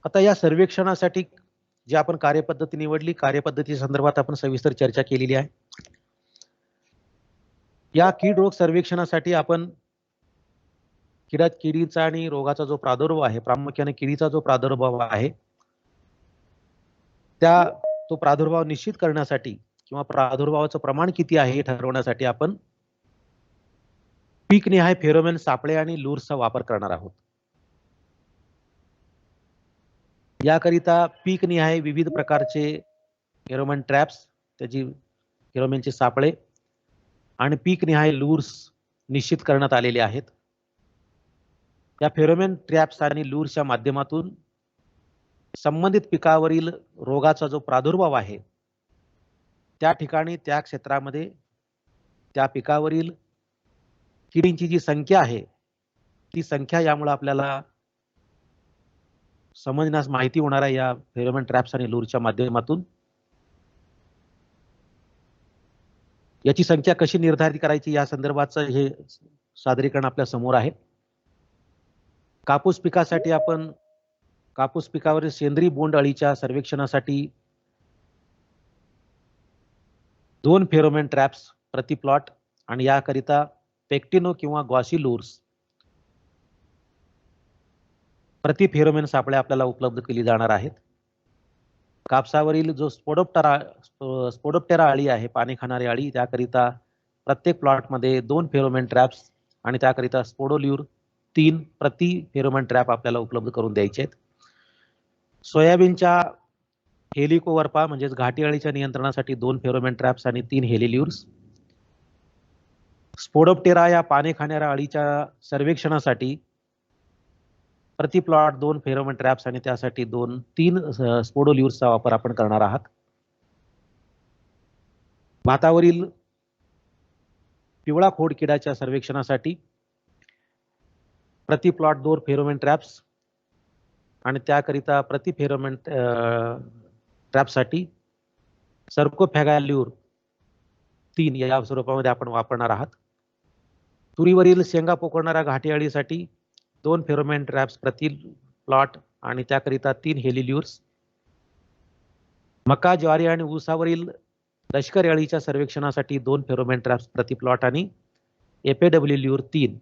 आता या सर्वेक्षणासाठी जी आपण कार्यपद्धती निवडली, कार्यपद्धती संदर्भात आपण सविस्तर चर्चा केलेली आहे. या कीड रोग सर्वेक्षणासाठी आपण किडीचा आणि रोगाचा जो प्रादुर्भाव आहे, प्रामुख्याने किडीचा जो प्रादुर्भाव आहे, तो प्रादुर्भाव निश्चित करण्यासाठी किंवा प्रादुर्भावाचं प्रमाण किती आहे हे ठरवण्यासाठी आपण पीकनिहाय फेरोमेन सापळे आणि लूर्सचा वापर करणार आहोत. याकरिता पीकनिहाय विविध प्रकारचे फेरोमेन ट्रॅप्स, त्याची फेरोमेनचे सापळे आणि पीकनिहाय लूर्स निश्चित करण्यात आलेले आहेत. या फेरोमेन ट्रॅप्स आणि लूर्सच्या माध्यमातून संबंधित पिकावरील रोगाचा जो प्रादुर्भाव आहे त्या ठिकाणी, त्या क्षेत्रामध्ये त्या पिकावरील किडींची जी संख्या आहे ती संख्या यामुळे आपल्याला समजण्यास माहिती होणार आहे या फेरोमेन ट्रॅप्स आणि लूरच्या माध्यमातून. याची संख्या कशी निर्धारित करायची या संदर्भाचं हे सादरीकरण आपल्या समोर आहे. कापूस पिकासाठी आपण कापूस पिकावरील सेंद्रिय बोंड अळीच्या सर्वेक्षणासाठी 2 फेरोमेन ट्रॅप्स प्रति प्लॉट आणि याकरिता पेक्टिनो किंवा ग्वासिलूर्स प्रति फेरोमेन सापळे आपल्याला उपलब्ध केली जाणार आहेत. कापसावरील जो स्पोडोप्टेरा अळी आहे, पाने खाणारी अळी, त्याकरिता प्रत्येक प्लॉटमध्ये 2 फेरोमेन ट्रॅप्स आणि त्याकरिता स्पोडोल्यूर 3 प्रति फेरोमेन ट्रॅप आपल्याला उपलब्ध करून द्यायचे आहेत. सोयाबीनच्या हेलिकोवर्पा म्हणजेच घाटी अळीच्या नियंत्रणासाठी 2 फेरोमेन ट्रॅप्स आणि 3 हेलिल्यूर्स. स्पोडोप्टेरा या पाने खाणाऱ्या अळीच्या सर्वेक्षणासाठी प्रति प्लॉट 2 फेरोमेन ट्रॅप्स आणि त्यासाठी 3 स्पोडोल्यूर्सचा वापर आपण करणार आहात. भातावरील पिवळा खोड किडाच्या सर्वेक्षणासाठी प्रति प्लॉट 2 फेरोमेन ट्रॅप्स आणि त्याकरिता प्रति फेरोमेन ट्रॅपसाठी सर्कोफॅगाल्यूर 3 या स्वरूपामध्ये आपण वापरणार आहात. तुरीवरील शेंगा पोकळणाऱ्या घाटी अळीसाठी 2 फेरोमेन ट्रॅप्स प्रति प्लॉट आणि त्याकरिता 3 हेलिल्यूर्स. मका, ज्वारी आणि ऊसावरील लष्करी अळीच्या सर्वेक्षणासाठी 2 फेरोमेन ट्रॅप्स प्रति प्लॉट आणि एपीडब्ल्यूल्यूर 3.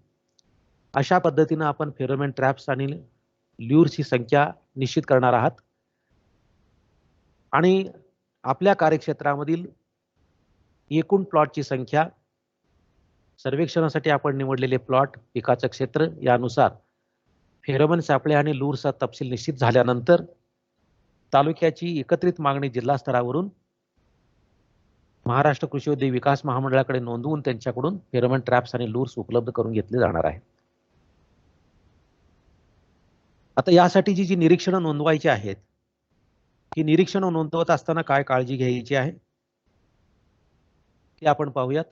अशा पद्धतीने आपण फेरोमेन ट्रॅप्स आणि ल्यूर्सची संख्या निश्चित करणार आहात आणि आपल्या कार्यक्षेत्रामधील एकूण प्लॉटची संख्या, सर्वेक्षणासाठी आपण निवडलेले प्लॉट, पिकाचं क्षेत्र यानुसार फेरोमेन सापळे आणि लूरचा तपशील निश्चित झाल्यानंतर तालुक्याची एकत्रित मागणी जिल्हा स्तरावरून महाराष्ट्र कृषी उद्योग विकास महामंडळाकडे नोंदवून त्यांच्याकडून फेरोमेन ट्रॅप्स आणि लूर्स उपलब्ध करून घेतले जाणार आहे. आता यासाठी जी निरीक्षणं नोंदवायची आहेत, ही निरीक्षणं नोंदवत असताना काय काळजी घ्यायची आहे ते आपण पाहूयात.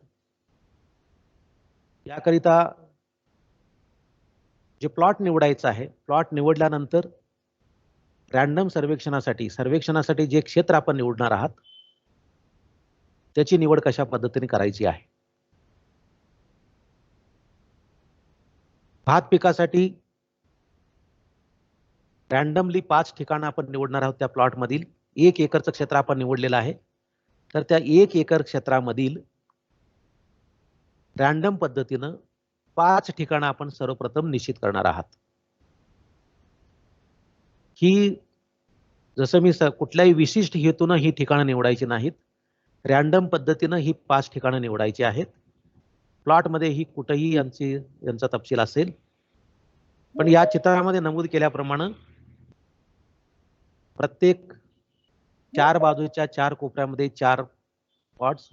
याकरिता जे प्लॉट निवडायचं आहे, प्लॉट निवडल्यानंतर रॅन्डम सर्वेक्षणासाठी जे क्षेत्र आपण निवडणार आहात त्याची निवड कशा पद्धतीने करायची आहे. भात पिकासाठी रॅन्डमली 5 ठिकाणं आपण निवडणार आहोत. त्या प्लॉट मधील 1 एकरचं क्षेत्र आपण निवडलेलं आहे. तर त्या 1 एकर क्षेत्रामधील रॅन्डम पद्धतीनं 5 ठिकाणं आपण सर्वप्रथम निश्चित करणार आहात. ही जसं मी कुठल्याही विशिष्ट हेतूनं ही ठिकाणं निवडायची नाहीत. रॅन्डम पद्धतीनं ही 5 ठिकाणं निवडायची आहेत. प्लॉटमध्ये ही कुठेही यांचा तपशील असेल, पण या चित्रामध्ये नमूद केल्याप्रमाणे प्रत्येक 4 बाजूच्या 4 कोपऱ्यामध्ये 4 प्लॉट्स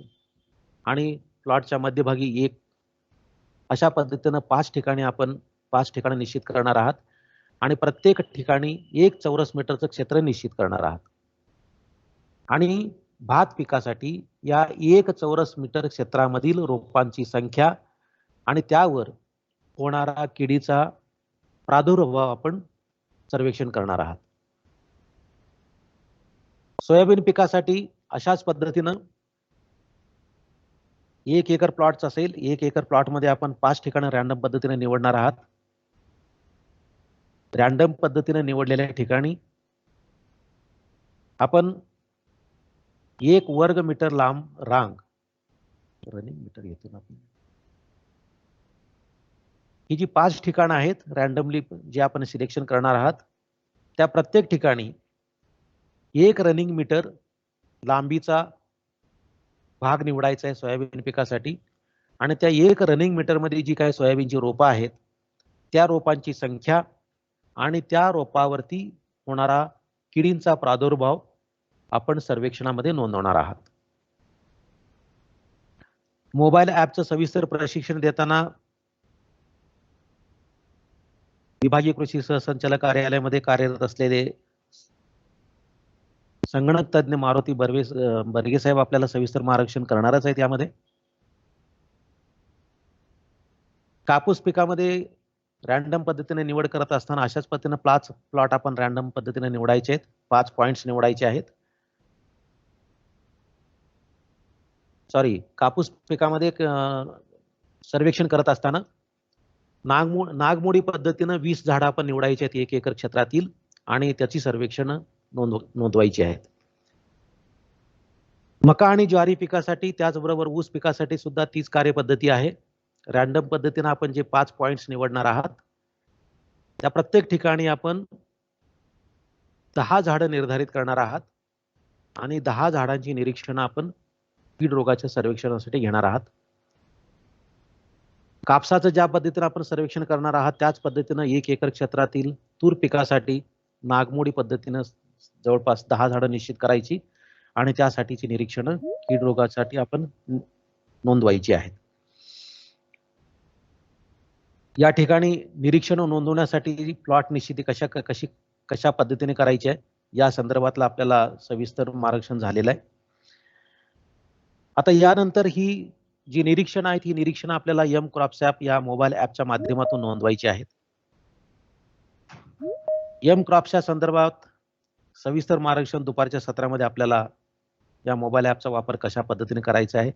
आणि प्लॉटच्या मध्यभागी 1 अशा पद्धतीनं 5 ठिकाणी आपण 5 ठिकाणं निश्चित करणार आहात आणि प्रत्येक ठिकाणी 1 चौरस मीटरचं क्षेत्र निश्चित करणार आहात. आणि भात पिकासाठी या 1 चौरस मीटर क्षेत्रामधील रोपांची संख्या आणि त्यावर होणारा किडीचा प्रादुर्भाव आपण सर्वेक्षण करणार आहात. सोयाबीन पिकासाठी अशाच पद्धतीनं 1 एकर प्लॉट असेल. 1 एकर प्लॉट मध्ये आपण 5 ठिकाणं रॅन्डम पद्धतीने निवडणार आहात. रॅन्डम पद्धतीने निवडलेल्या ठिकाणी आपण 1 वर्ग मीटर लांब रांग रनिंग मीटर येतो ना आपण, ही जी 5 ठिकाणं आहेत रॅन्डमली जे आपण सिलेक्शन करणार आहात, त्या प्रत्येक ठिकाणी 1 रनिंग मीटर लांबीचा भाग निवडायचा आहे सोयाबीन पिकासाठी. आणि त्या 1 रनिंग मीटर मध्ये जी काही सोयाबीनची रोपं आहेत त्या रोपांची संख्या आणि त्या रोपावरती होणारा किडींचा प्रादुर्भाव आपण सर्वेक्षणामध्ये नोंदवणार आहात. मोबाईल ॲपचं सविस्तर प्रशिक्षण देताना विभागीय कृषी सहसंचालक कार्यालयामध्ये कार्यरत असलेले संगणक तज्ञ मारुती बर्गे साहेब आपल्याला सविस्तर मार्गदर्शन करणारच आहेत. यामध्ये कापूस पिकामध्ये रॅन्डम पद्धतीने निवड करत असताना अशाच पद्धतीने 5 प्लॉट आपण रॅन्डम पद्धतीने निवडायचे आहेत. 5 पॉइंट्स निवडायचे आहेत. कापूस पिकामध्ये सर्वेक्षण करत असताना नागमोडी पद्धतीनं 20 झाडं आपण निवडायची आहेत 1 एकर क्षेत्रातील आणि त्याची सर्वेक्षण नोंदवायची आहेत. मका आणि ज्वारी पिकासाठी त्याचबरोबर ऊस पिकासाठी सुद्धा तीच कार्यपद्धती आहे. रॅन्डम पद्धतीने आपण जे 5 पॉइंट्स निवडणार आहात त्या प्रत्येक ठिकाणी आपण 10 झाडं निर्धारित करणार आहात आणि 10 झाडांची निरीक्षण आपण कीड रोगाच्या सर्वेक्षणासाठी घेणार आहात. कापसाचं ज्या पद्धतीने आपण सर्वेक्षण करणार आहात त्याच पद्धतीने 1 एकर क्षेत्रातील तूर पिकासाठी नागमोडी पद्धतीने जवळपास 10 झाडं निश्चित करायची आणि त्यासाठीची निरीक्षण कीड रोगासाठी आपण नोंदवायची आहेत. या ठिकाणी निरीक्षण नोंदवण्यासाठी प्लॉट निश्चिती कशा पद्धतीने करायची आहे या संदर्भातला आपल्याला सविस्तर मार्गदर्शन झालेलं आहे. आता यानंतर ही जी निरीक्षण आहेत ही निरीक्षण आपल्याला एम क्रॉप्स ॲप या मोबाईल ॲपच्या माध्यमातून नोंदवायची आहेत. एम क्रॉप्सच्या संदर्भात सविस्तर मार्गदर्शन दुपारच्या सत्रामध्ये आपल्याला या मोबाईल ॲपचा वापर कशा पद्धतीने करायचा आहे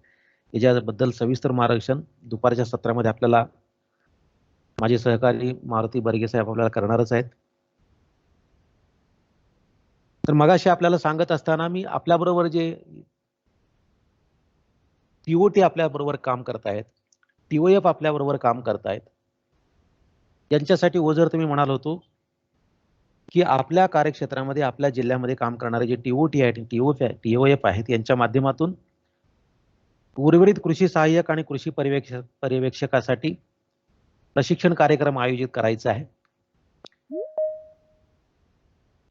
याच्याबद्दल सविस्तर मार्गदर्शन दुपारच्या सत्रामध्ये आपल्याला माझे सहकारी मारुती बर्गे साहेब आपल्याला करणारच आहेत. तर मगाशी आपल्याला सांगत असताना मी आपल्याबरोबर जे टीओटी आपल्याबरोबर काम करतायत, टीओएफ आपल्याबरोबर काम करतायत, यांच्यासाठी ओझर तुम्ही म्हणाल होतो की आपल्या कार्यक्षेत्रामध्ये आपल्या जिल्ह्यामध्ये काम करणारे जे टीओटी आहेत टीओएफ आहेत यांच्या माध्यमातून उर्वरित कृषी सहाय्यक आणि कृषी पर्यवेक्षकासाठी प्रशिक्षण कार्यक्रम आयोजित करायचा आहे.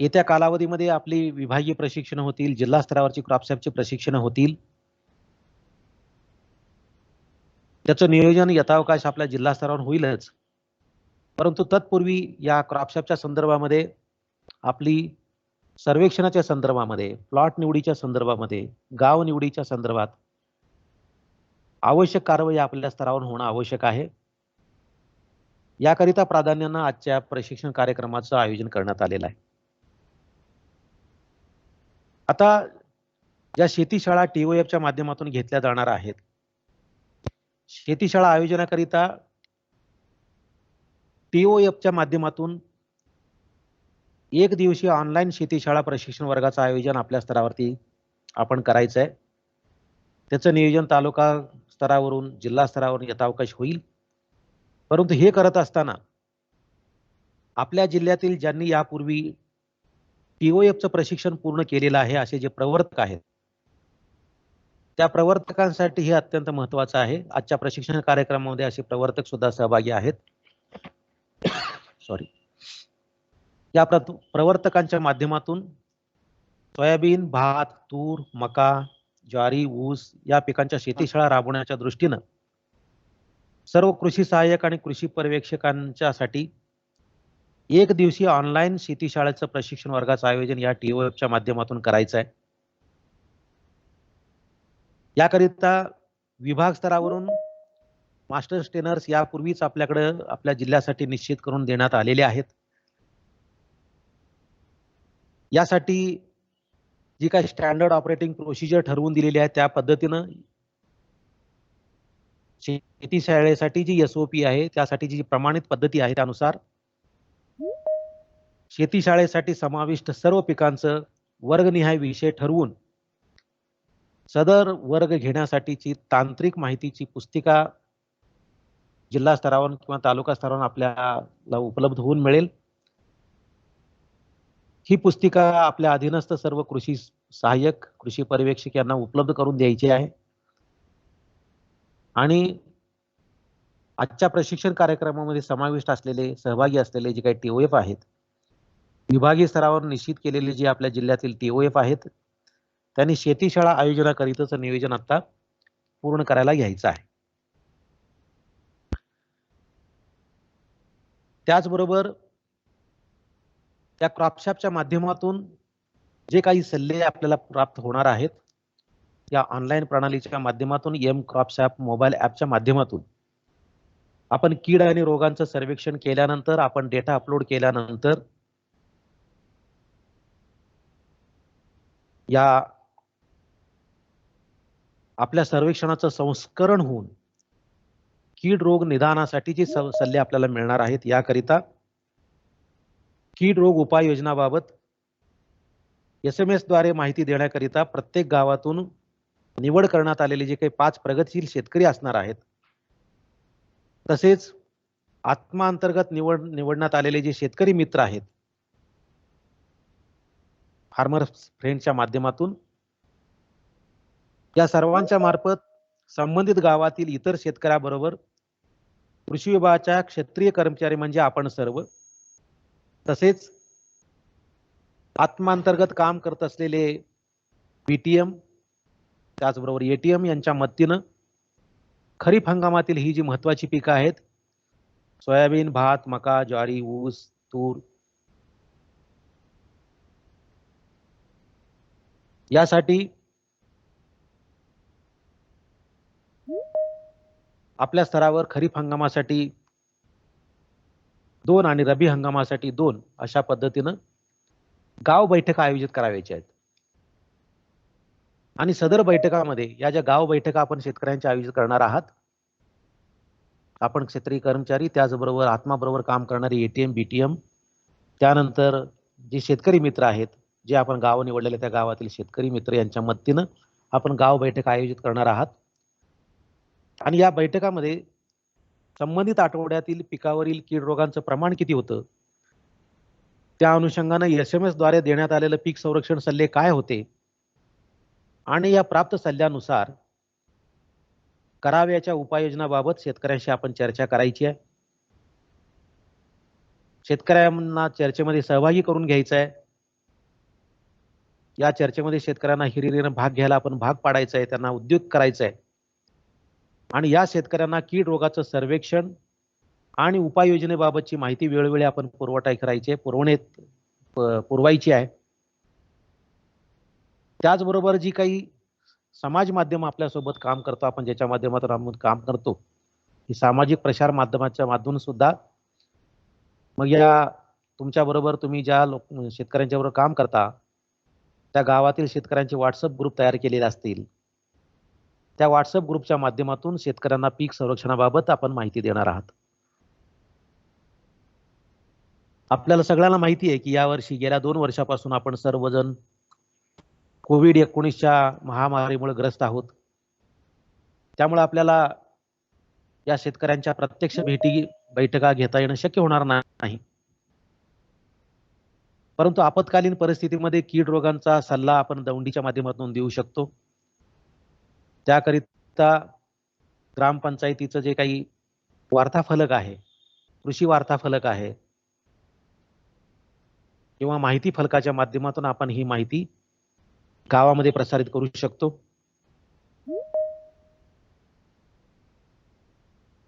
येत्या कालावधीमध्ये आपली विभागीय प्रशिक्षण होतील, जिल्हा स्तरावरची क्रॉप्सॅपची प्रशिक्षण होतील. त्याचं नियोजन यथावकाश आपल्या जिल्हा स्तरावर होईलच, परंतु तत्पूर्वी या क्रॉप्सॅपच्या संदर्भामध्ये आपली सर्वेक्षणाच्या संदर्भामध्ये, प्लॉट निवडीच्या संदर्भामध्ये, गाव निवडीच्या संदर्भात आवश्यक कारवाई आपल्या स्तरावर होणं आवश्यक आहे. याकरिता प्राधान्यानं आजच्या प्रशिक्षण कार्यक्रमाचं आयोजन करण्यात आलेलं आहे. आता ज्या शेतीशाळा TOF माध्यमातून घेतल्या जाणार आहेत, शेतीशाळा आयोजनाकरिता TOF माध्यमातून एक दिवसीय ऑनलाईन शेतीशाळा प्रशिक्षण वर्गाचं आयोजन आपल्या स्तरावरती आपण करायचं आहे. त्याचं नियोजन तालुका स्तरावरून जिल्हा स्तरावरून यथावकाश होईल. परंतु हे करत असताना आपल्या जिल्ह्यातील ज्यांनी यापूर्वी TOFचं प्रशिक्षण पूर्ण केलेलं आहे असे जे प्रवर्तक आहेत, त्या प्रवर्तकांसाठी हे अत्यंत महत्त्वाचं आहे. आजच्या प्रशिक्षण कार्यक्रमामध्ये असे प्रवर्तक सुद्धा सहभागी आहेत. सॉरी. या प्रवर्तकांच्या माध्यमातून सोयाबीन, भात, तूर, मका, ज्वारी, ऊस या पिकांच्या शेतीशाळा राबवण्याच्या दृष्टीनं सर्व कृषी सहाय्यक आणि कृषी पर्यवेक्षकांच्यासाठी एक दिवसीय ऑनलाईन शेतीशाळेचं प्रशिक्षण वर्गाचं आयोजन या TOFच्या माध्यमातून करायचं आहे. याकरिता विभाग स्तरावरून मास्टर ट्रेनर्स यापूर्वीच आपल्याकडे आपल्या जिल्ह्यासाठी निश्चित करून देण्यात आलेले आहेत. यासाठी जी काही स्टँडर्ड ऑपरेटिंग प्रोसिजर ठरवून दिलेली आहे त्या पद्धतीनं शेती शाळेसाठी जी SOP आहे त्यासाठी जी प्रमाणित पद्धती आहे त्यानुसार शेती शाळेसाठी समाविष्ट सर्व पिकांचं वर्गनिहाय विषय ठरवून सदर वर्ग घेण्यासाठीची तांत्रिक माहितीची पुस्तिका जिल्हा स्तरावर किंवा तालुका स्तरावर आपल्याला उपलब्ध होऊन मिळेल. ही पुस्तिका आपल्या अधीनस्थ सर्व कृषी सहाय्यक कृषी पर्यवेक्षक यांना उपलब्ध करून द्यायची आहे. आणि आजच्या प्रशिक्षण कार्यक्रमामध्ये समाविष्ट असलेले सहभागी असलेले जे काही TOF आहेत, विभागीय स्तरावर निश्चित केलेले जे आपल्या जिल्ह्यातील TOF आहेत, त्यांनी शेतीशाळा आयोजनाकरिताचं नियोजन आता पूर्ण करायला घ्यायचं आहे. त्याचबरोबर त्या क्रॉपशॉपच्या माध्यमातून जे काही सल्ले आपल्याला प्राप्त होणार आहेत, या ऑनलाईन प्रणालीच्या माध्यमातून क्रॉपशॉप मोबाईल ॲपच्या माध्यमातून आपण कीड आणि रोगांचं सर्वेक्षण केल्यानंतर, आपण डेटा अपलोड केल्यानंतर या आपल्या सर्वेक्षणाचं संस्करण होऊन कीड रोग निदानासाठीचे सल्ले आपल्याला मिळणार आहेत. याकरिता कीड रोग उपाययोजनाबाबत SMS द्वारे माहिती देण्याकरिता प्रत्येक गावातून निवड करण्यात आलेले जे काही 5 प्रगतशील शेतकरी असणार आहेत, तसेच आत्मा अंतर्गत निवडण्यात आलेले जे शेतकरी मित्र आहेत फार्मर फ्रेंडच्या माध्यमातून, या सर्वांच्या मार्फत संबंधित गावातील इतर शेतकऱ्याबरोबर कृषी विभागाच्या क्षेत्रीय कर्मचारी म्हणजे आपण सर्व, तसेच आत्मांतर्गत काम करत असलेले BTM त्याचबरोबर ATM यांच्या मदतीनं खरीप हंगामातील ही जी महत्वाची पिकं आहेत, सोयाबीन, भात, मका, ज्वारी, ऊस, तूर, यासाठी आपल्या स्तरावर खरीप हंगामासाठी 2 आणि रब्बी हंगामासाठी 2 अशा पद्धतीनं गाव बैठका आयोजित करायच्या आहेत. आणि सदर बैठकामध्ये या ज्या गाव बैठका आपण शेतकऱ्यांच्या आयोजित करणार आहात, आपण क्षेत्रीय कर्मचारी त्याचबरोबर आत्माबरोबर काम करणारे ATM BTM, त्यानंतर जे शेतकरी मित्र आहेत, जे आपण गाव निवडलेले त्या गावातील शेतकरी मित्र यांच्या मदतीनं आपण गाव बैठक आयोजित करणार आहात. आणि या बैठकामध्ये संबंधित आठवड्यातील पिकावरील कीड रोगांचं प्रमाण किती होतं, त्या अनुषंगाने SMS द्वारे देण्यात आलेले पीक संरक्षण सल्ले काय होते आणि या प्राप्त सल्ल्यानुसार करावयाच्या उपाययोजनाबाबत शेतकऱ्यांशी आपण चर्चा करायची आहे. शेतकऱ्यांना चर्चेमध्ये सहभागी करून घ्यायचा आहे. या चर्चेमध्ये शेतकऱ्यांना हिरिरीने भाग घ्यायला आपण भाग पाडायचा आहे, त्यांना उद्युक्त करायचं आहे. आणि या शेतकऱ्यांना कीड रोगाचं सर्वेक्षण आणि उपाययोजनेबाबतची माहिती वेळोवेळी आपण पुरवायची आहे. त्याचबरोबर जी काही समाज माध्यम आपल्यासोबत काम करतो, आपण ज्याच्या माध्यमातून आपण काम करतो, ही सामाजिक प्रसार माध्यमाच्या माध्यमातून सुद्धा मग या तुमच्या बरोबर तुम्ही ज्या शेतकऱ्यांच्या बरोबर काम करता त्या गावातील शेतकऱ्यांचे व्हॉट्सअप ग्रुप तयार केलेले असतील, त्या व्हॉट्सअप ग्रुपच्या माध्यमातून शेतकऱ्यांना पीक संरक्षणाबाबत आपण माहिती देणार आहात. आपल्याला सगळ्यांना माहिती आहे की यावर्षी गेल्या 2 वर्षापासून आपण सर्वजण कोविड-19च्या महामारीमुळे ग्रस्त आहोत. त्यामुळे आपल्याला या शेतकऱ्यांच्या प्रत्यक्ष बैठका घेता येणं शक्य होणार नाही. परंतु आपत्कालीन परिस्थितीमध्ये कीड रोगांचा सल्ला आपण दौंडीच्या माध्यमातून देऊ शकतो. त्याकरिता ग्रामपंचायतीचं जे काही वार्ताफलक आहे, कृषी वार्ताफलक आहे किंवा माहिती फलकाच्या माध्यमातून आपण ही माहिती गावामध्ये प्रसारित करू शकतो.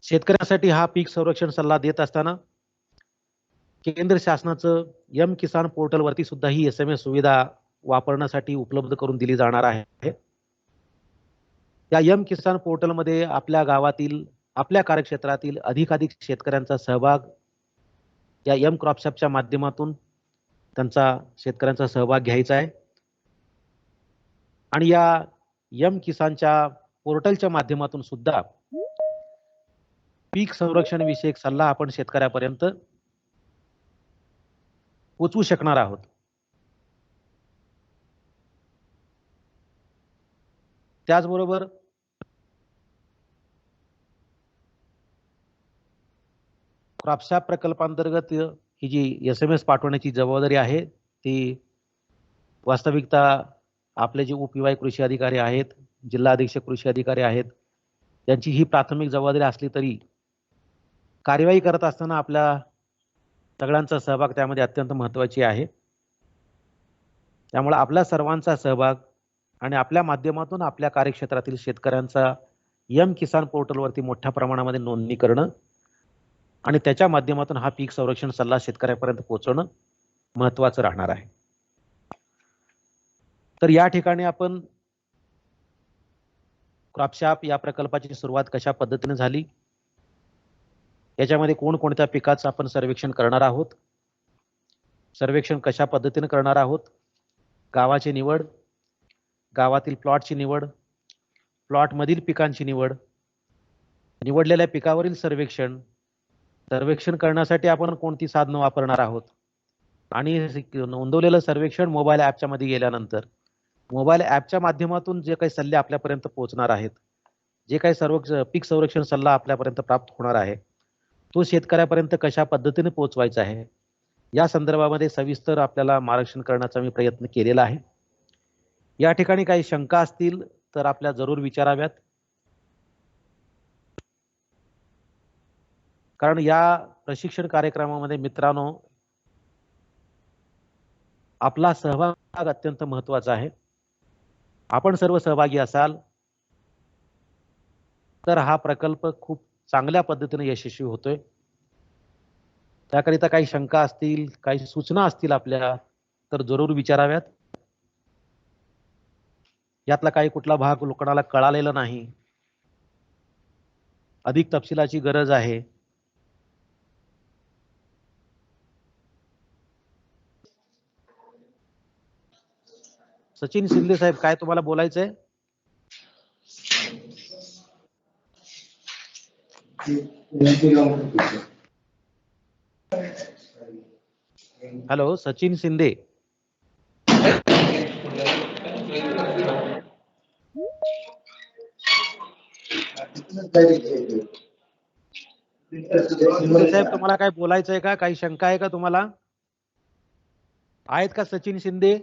शेतकऱ्यांसाठी हा पीक संरक्षण सल्ला देत असताना केंद्र शासनाचं एम किसान पोर्टल वरती सुद्धा ही SMS सुविधा वापरण्यासाठी उपलब्ध करून दिली जाणार आहे. या एम किसान पोर्टल मध्ये आपल्या गावातील, आपल्या कार्यक्षेत्रातील अधिकाधिक शेतकऱ्यांचा सहभाग या एम क्रॉपशॉपच्या माध्यमातून शेतकऱ्यांचा सहभाग घ्यायचा आहे. आणि या एम किसानच्या पोर्टलच्या माध्यमातून सुद्धा पीक संरक्षण विषयक सल्ला आपण शेतकऱ्यापर्यंत पोहोचवू शकणार आहोत. त्याचबरोबर क्रॉपशॉप प्रकल्पांतर्गत ही जी SMS पाठवण्याची जबाबदारी आहे ती वास्तविकता आपले जे उपविभाग कृषी अधिकारी आहेत, जिल्हा अधीक्षक कृषी अधिकारी आहेत, त्यांची ही प्राथमिक जबाबदारी असली तरी कार्यवाही करत असताना आपल्या सगळ्यांचा सहभाग त्यामध्ये अत्यंत महत्त्वाची आहे. त्यामुळे आपल्या सर्वांचा सहभाग आणि आपल्या माध्यमातून आपल्या कार्यक्षेत्रातील शेतकऱ्यांचा एम किसान पोर्टलवरती मोठ्या प्रमाणामध्ये नोंदणी करणं आणि त्याच्या माध्यमातून हा पीक संरक्षण सल्ला शेतकऱ्यापर्यंत पोहोचवणं महत्त्वाचं राहणार आहे. तर या ठिकाणी आपण क्रॉपशॉप या प्रकल्पाची सुरुवात कशा पद्धतीने झाली, याच्यामध्ये कोणकोणत्या पिकाचं आपण सर्वेक्षण करणार आहोत, सर्वेक्षण कशा पद्धतीने करणार आहोत, गावाची निवड, गावातील प्लॉटची निवड, प्लॉट मधील पिकांची निवड, निवडलेल्या पिकावरील सर्वेक्षण, सर्वेक्षण करण्यासाठी आपण कोणती साधनं वापरणार आहोत आणि नोंदवलेलं सर्वेक्षण मोबाईल ॲपच्या मध्ये गेल्यानंतर मोबाईल ॲपच्या माध्यमातून जे काही सल्ले आपल्यापर्यंत पोहोचणार आहेत, जे काही सर्व पीक संरक्षण सल्ला आपल्यापर्यंत प्राप्त होणार आहे, तो शेतकऱ्यापर्यंत कशा पद्धतीने पोहोचवायचा आहे या संदर्भामध्ये सविस्तर आपल्याला मार्गदर्शन करण्याचा मी प्रयत्न केलेला आहे. या ठिकाणी काही शंका असतील तर आपल्या जरूर विचाराव्यात, कारण या प्रशिक्षण कार्यक्रमामध्ये मित्रांनो आपला सहभाग अत्यंत महत्त्वाचा आहे. आपण सर्व सहभागी असाल तर हा प्रकल्प खूप चांगल्या पद्धतीने यशस्वी होतोय. त्याकरिता काही शंका असतील, काही सूचना असतील आपल्या तर जरूर विचाराव्यात. यातला काही कुठला भाग लोकांना कळालेला नाही, अधिक तपशिलाची गरज आहे, सचिन शिंदे साहेब काय तुम्हाला बोलायचंय? हॅलो सचिन शिंदे. शिंदे साहेब तुम्हाला काय बोलायचंय का? काही शंका आहे का तुम्हाला? आहेत का सचिन शिंदे?